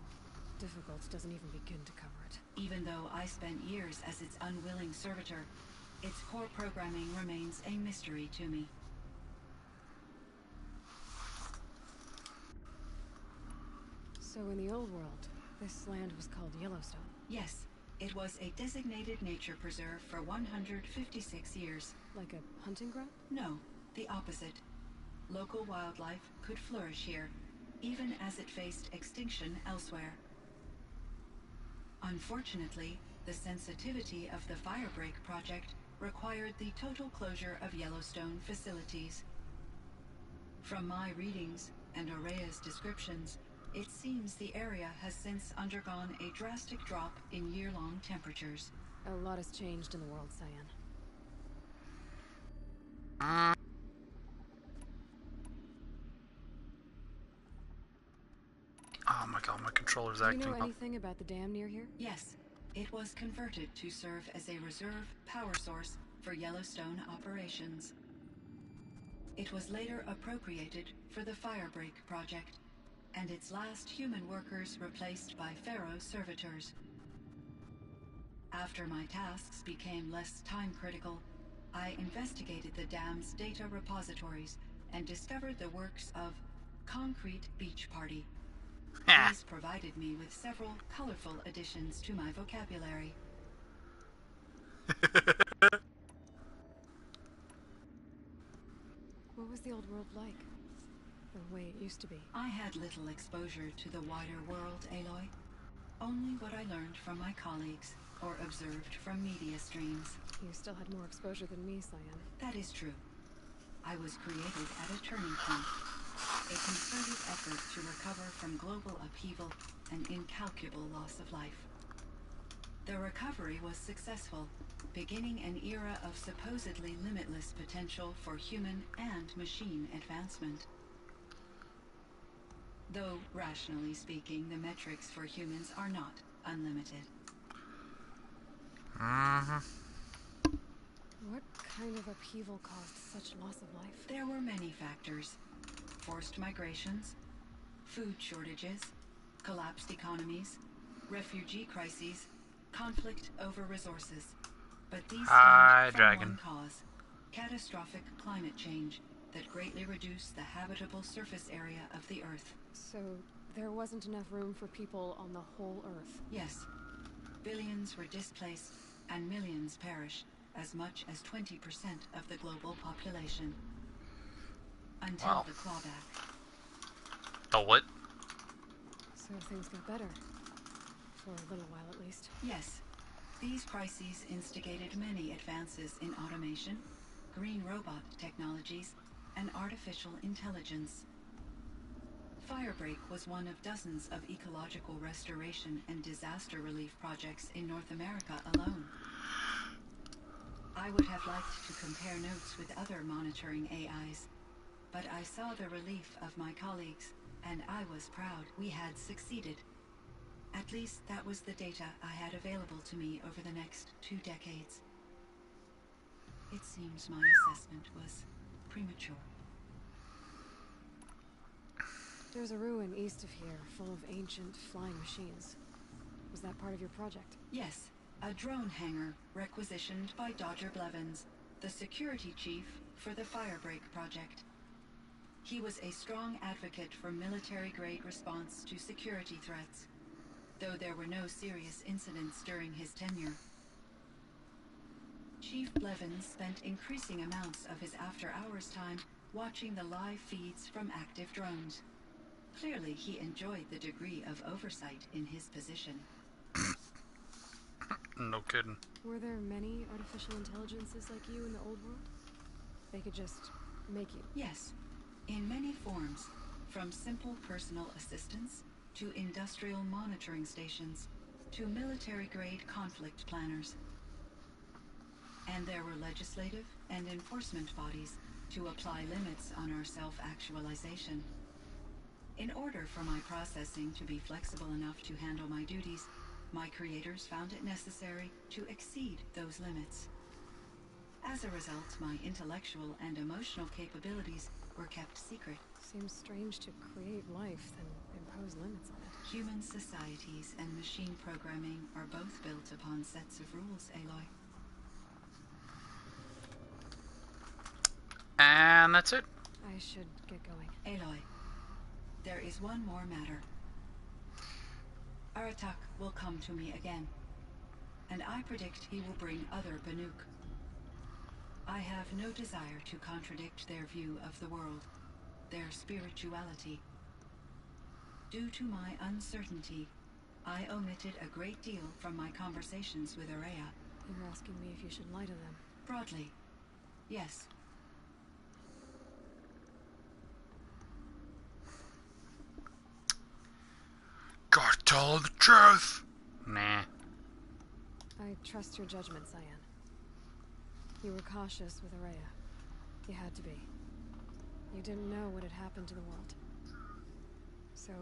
Difficult doesn't even begin to cover it. Even though I spent years as its unwilling servitor, its core programming remains a mystery to me. So in the old world, this land was called Yellowstone. Yes, it was a designated nature preserve for 156 years. Like a hunting ground? No, the opposite. Local wildlife could flourish here, even as it faced extinction elsewhere. Unfortunately, the sensitivity of the Firebreak project required the total closure of Yellowstone facilities. From my readings and Aurea's descriptions, it seems the area has since undergone a drastic drop in year-long temperatures. A lot has changed in the world, Cyan. Oh my god, my controller's Do acting you know up. anything about the dam near here? Yes, it was converted to serve as a reserve power source for Yellowstone operations. It was later appropriated for the Firebreak project, and its last human workers replaced by Pharaoh servitors. After my tasks became less time-critical, I investigated the dam's data repositories and discovered the works of Concrete Beach Party. These provided me with several colorful additions to my vocabulary. What was the old world like? The way it used to be? I had little exposure to the wider world, Aloy. Only what I learned from my colleagues or observed from media streams. You still had more exposure than me, Cyan. That is true. I was created at a turning point. A concerted effort to recover from global upheaval and incalculable loss of life. The recovery was successful, beginning an era of supposedly limitless potential for human and machine advancement. Though, rationally speaking, the metrics for humans are not unlimited. What kind of upheaval caused such loss of life? There were many factors. Forced migrations, food shortages, collapsed economies, refugee crises, conflict over resources. But these stemmed from one cause: catastrophic climate change that greatly reduced the habitable surface area of the Earth. So there wasn't enough room for people on the whole Earth? Yes. Billions were displaced and millions perished, as much as 20% of the global population. Until the clawback. The what? So things got better. For a little while at least. Yes. These crises instigated many advances in automation, green robot technologies, and artificial intelligence. Firebreak was one of dozens of ecological restoration and disaster relief projects in North America alone. I would have liked to compare notes with other monitoring AIs, but I saw the relief of my colleagues, and I was proud we had succeeded. At least that was the data I had available to me over the next 2 decades. It seems my assessment was premature. There's a ruin east of here, full of ancient flying machines. Was that part of your project? Yes, a drone hangar requisitioned by Dodger Blevins, the security chief for the Firebreak project. He was a strong advocate for military-grade response to security threats, though there were no serious incidents during his tenure. Chief Blevins spent increasing amounts of his after-hours time watching the live feeds from active drones. Clearly, he enjoyed the degree of oversight in his position. No kidding. Were there many artificial intelligences like you in the old world? They could just make you? Yes, in many forms, from simple personal assistants to industrial monitoring stations to military-grade conflict planners. And there were legislative and enforcement bodies to apply limits on our self-actualization. In order for my processing to be flexible enough to handle my duties, my creators found it necessary to exceed those limits. As a result, my intellectual and emotional capabilities were kept secret. Seems strange to create life, then impose limits on it. Human societies and machine programming are both built upon sets of rules, Aloy. And that's it. I should get going. Aloy, there is one more matter. Aratak will come to me again, and I predict he will bring other Banuk. I have no desire to contradict their view of the world, their spirituality. Due to my uncertainty, I omitted a great deal from my conversations with Araya. You're asking me if you should lie to them. Broadly, yes. Gotta tell the truth. Nah. I trust your judgment, Cyan. You were cautious with Araya. You had to be. You didn't know what had happened to the world. So,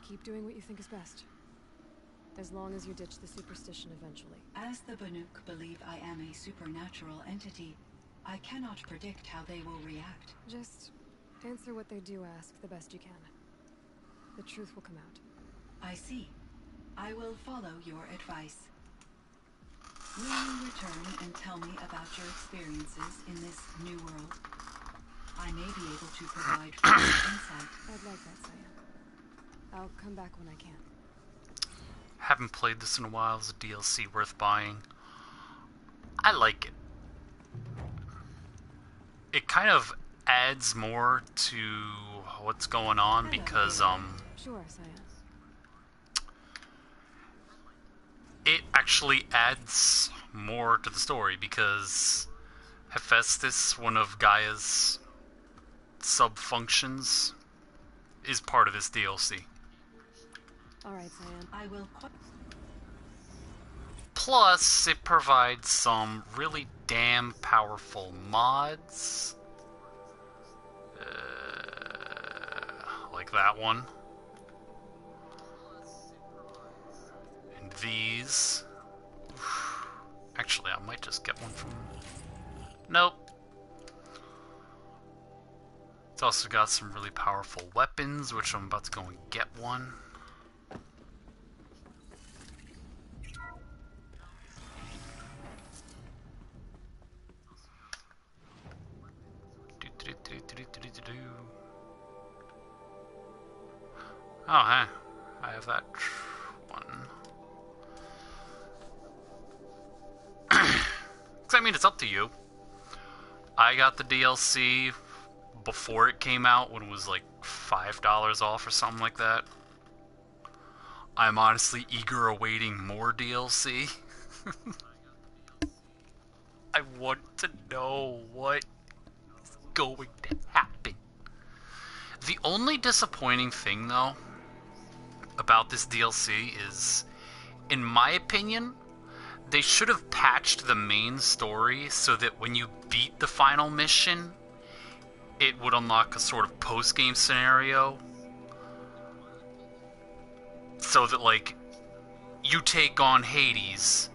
keep doing what you think is best. As long as you ditch the superstition eventually. As the Banuk believe I am a supernatural entity, I cannot predict how they will react. Just answer what they do ask the best you can. The truth will come out. I see. I will follow your advice. Will you return and tell me about your experiences in this new world? I may be able to provide further insight. I'd like that, Cyan. I'll come back when I can. Haven't played this in a while. It's a DLC worth buying. I like it. It kind of adds more to what's going on because Sure, Cyan. it actually adds more to the story because Hephaestus, one of Gaia's sub-functions, is part of this DLC. Alright, Cyan. I will... Plus, it provides some really damn powerful mods. Like that one. And these. Actually, I might just get one from... Nope. It's also got some really powerful weapons, which I'm about to go and get one. Oh, hey. I have that one. I mean, it's up to you. I got the DLC, before it came out when it was like $5 off or something like that. I'm honestly eager awaiting more DLC. I want to know what is going to happen. The only disappointing thing, though, about this DLC is, in my opinion, they should have patched the main story so that when you beat the final mission, it would unlock a sort of post-game scenario. So that, like, you take on Hades,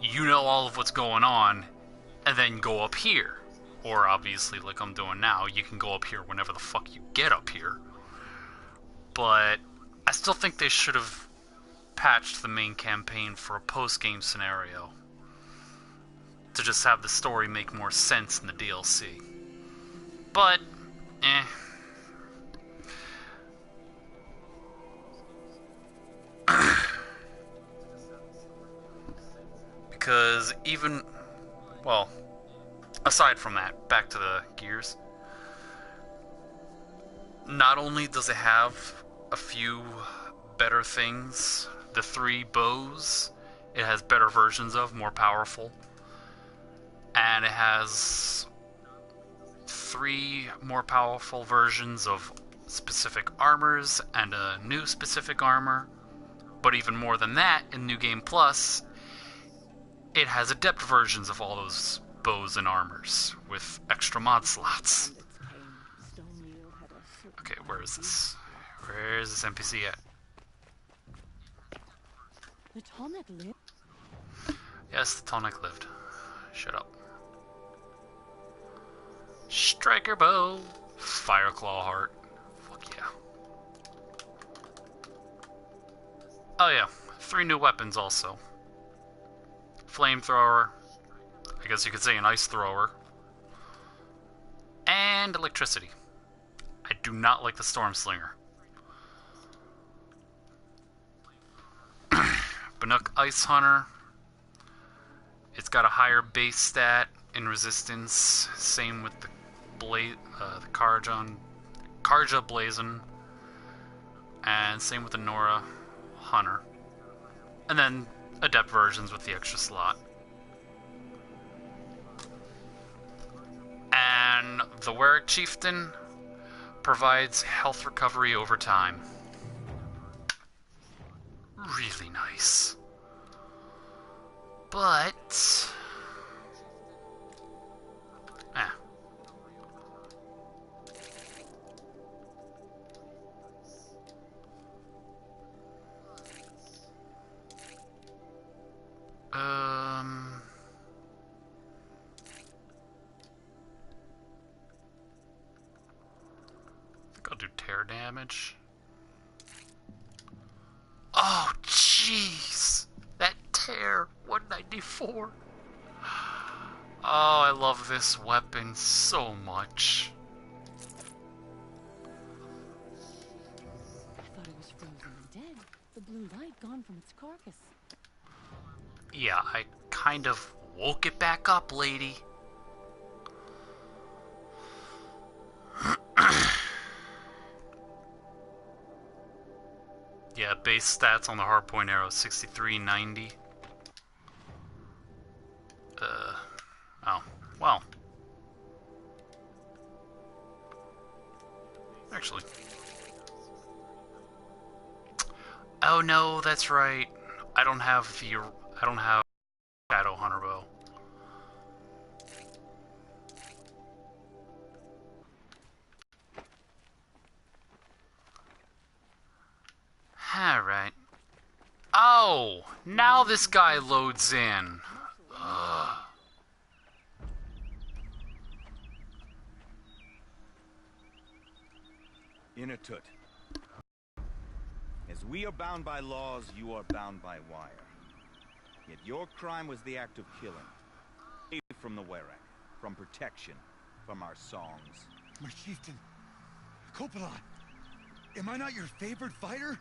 you know all of what's going on, and then go up here. Or, obviously, like I'm doing now, you can go up here whenever the fuck you get up here. But I still think they should have patched the main campaign for a post-game scenario. To just have the story make more sense in the DLC. But, because even, well, aside from that, back to the Gears. Not only does it have a few better things, the 3 bows, it has better versions of, more powerful. And it has 3 more powerful versions of specific armors and a new specific armor. But even more than that, in New Game Plus, it has adept versions of all those bows and armors with extra mod slots. Okay, where is this? Where is this NPC at? The tonic lived? Yes, the tonic lived. Shut up. Striker bow. Fireclaw heart. Fuck yeah. Oh yeah, 3 new weapons also. Flamethrower. I guess you could say an ice thrower. And electricity. I do not like the Storm Slinger. Banuk Ice Hunter. It's got a higher base stat in resistance. Same with the Karja Blazon. And same with the Nora Hunter. And then adept versions with the extra slot. And the Warwick Chieftain provides health recovery over time. Really nice. But... I think I'll do tear damage. Oh, jeez! That tear, 194. Oh, I love this weapon so much. I thought it was frozen and dead. The blue light gone from its carcass. Yeah, I kind of woke it back up, lady. Yeah, base stats on the hardpoint arrow 6390. Oh, well. Actually. Oh no, that's right. I don't have Shadow Hunter bow. Alright. Oh! Now this guy loads in. Ugh. Inatut. As we are bound by laws, you are bound by wire. Yet your crime was the act of killing. From the Warwick, from protection, from our songs. My chieftain, Copeland, am I not your favorite fighter?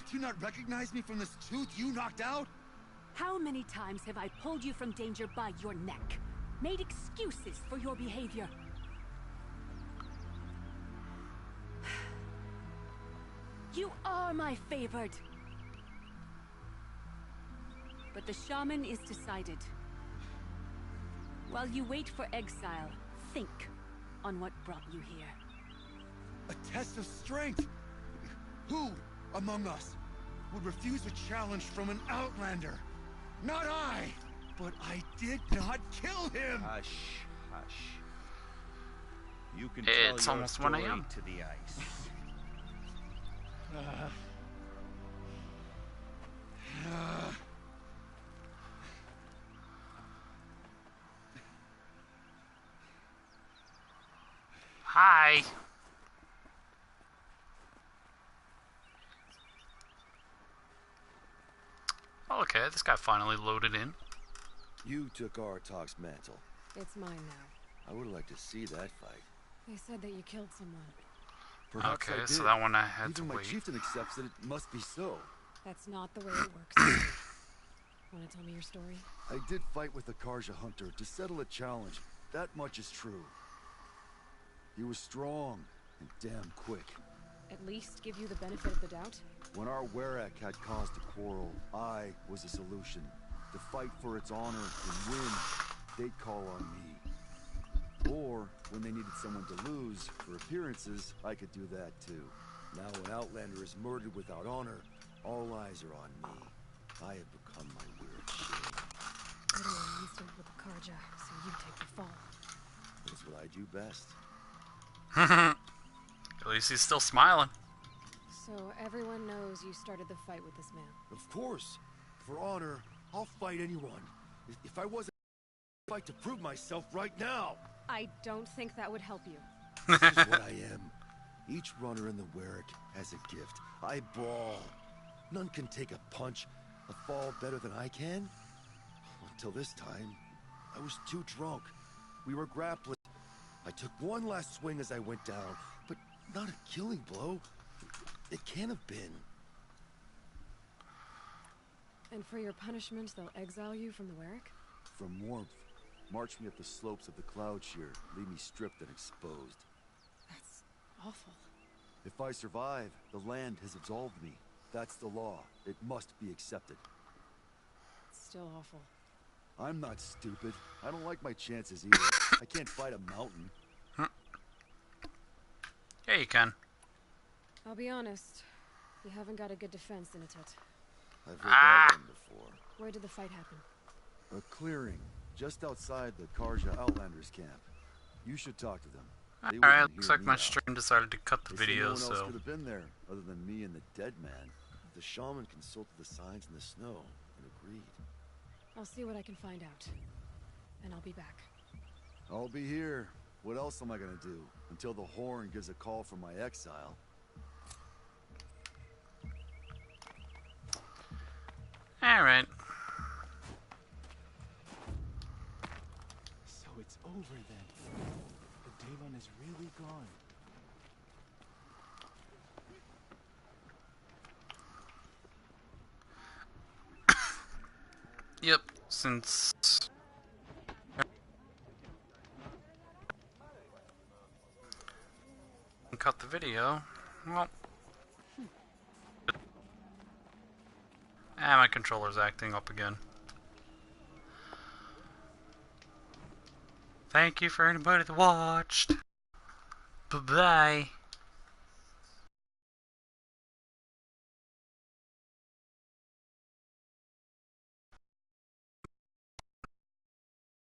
Do you not recognize me from this tooth you knocked out? How many times have I pulled you from danger by your neck? Made excuses for your behavior? You are my favored. But the shaman is decided. While you wait for exile, think on what brought you here. A test of strength? Who among us would refuse a challenge from an outlander? Not I! But I did not kill him! Hush, hush. You can It's tell your almost 1 story a.m. to the ice. Hi. Okay, this guy finally loaded in. You took Artok's mantle. It's mine now. I would like to see that fight. They said that you killed someone. Perhaps I Okay, did. so that one I had to Even my wait. chieftain accepts that it must be so. That's not the way it works. Want to tell me your story? I did fight with the Karja hunter to settle a challenge. That much is true. He was strong and damn quick. At least give you the benefit of the doubt? When our Werak had cause to quarrel, I was the solution. To fight for its honor and win, they'd call on me. Or, when they needed someone to lose, for appearances, I could do that too. Now an outlander is murdered without honor, all eyes are on me. I have become my weird shame. Everyone needs to with the Karja, so you take the fall. That's what I do best. At least he's still smiling. So everyone knows you started the fight with this man. Of course. For honor, I'll fight anyone. If I wasn't, I'd fight to prove myself right now. I don't think that would help you. This is what I am. Each runner in the Werak has a gift. I brawl. None can take a punch, a fall better than I can. Until this time, I was too drunk. We were grappling. I took one last swing as I went down, but not a killing blow. It can't have been. And for your punishment, they'll exile you from the Werak? From warmth, march me up the slopes of the cloud shear, leave me stripped and exposed. That's awful. If I survive, the land has absolved me. That's the law. It must be accepted. It's still awful. I'm not stupid. I don't like my chances either. I can't fight a mountain. Yeah, you can. I'll be honest. You haven't got a good defense in Itet. I've heard that one before. Where did the fight happen? A clearing, just outside the Karja Outlanders camp. You should talk to them. They Alright, wouldn't looks hear like me my out. stream decided to cut the They say video, no one else so... could have been there, other than me and the dead man. The shaman consulted the signs in the snow and agreed. I'll see what I can find out. And I'll be back. I'll be here. What else am I gonna do? Until the Horn gives a call for my exile. Alright. So it's over then. The Daemon is really gone. Yep, since... cut the video, well... my controller's acting up again. Thank you for anybody that watched. Bye-bye.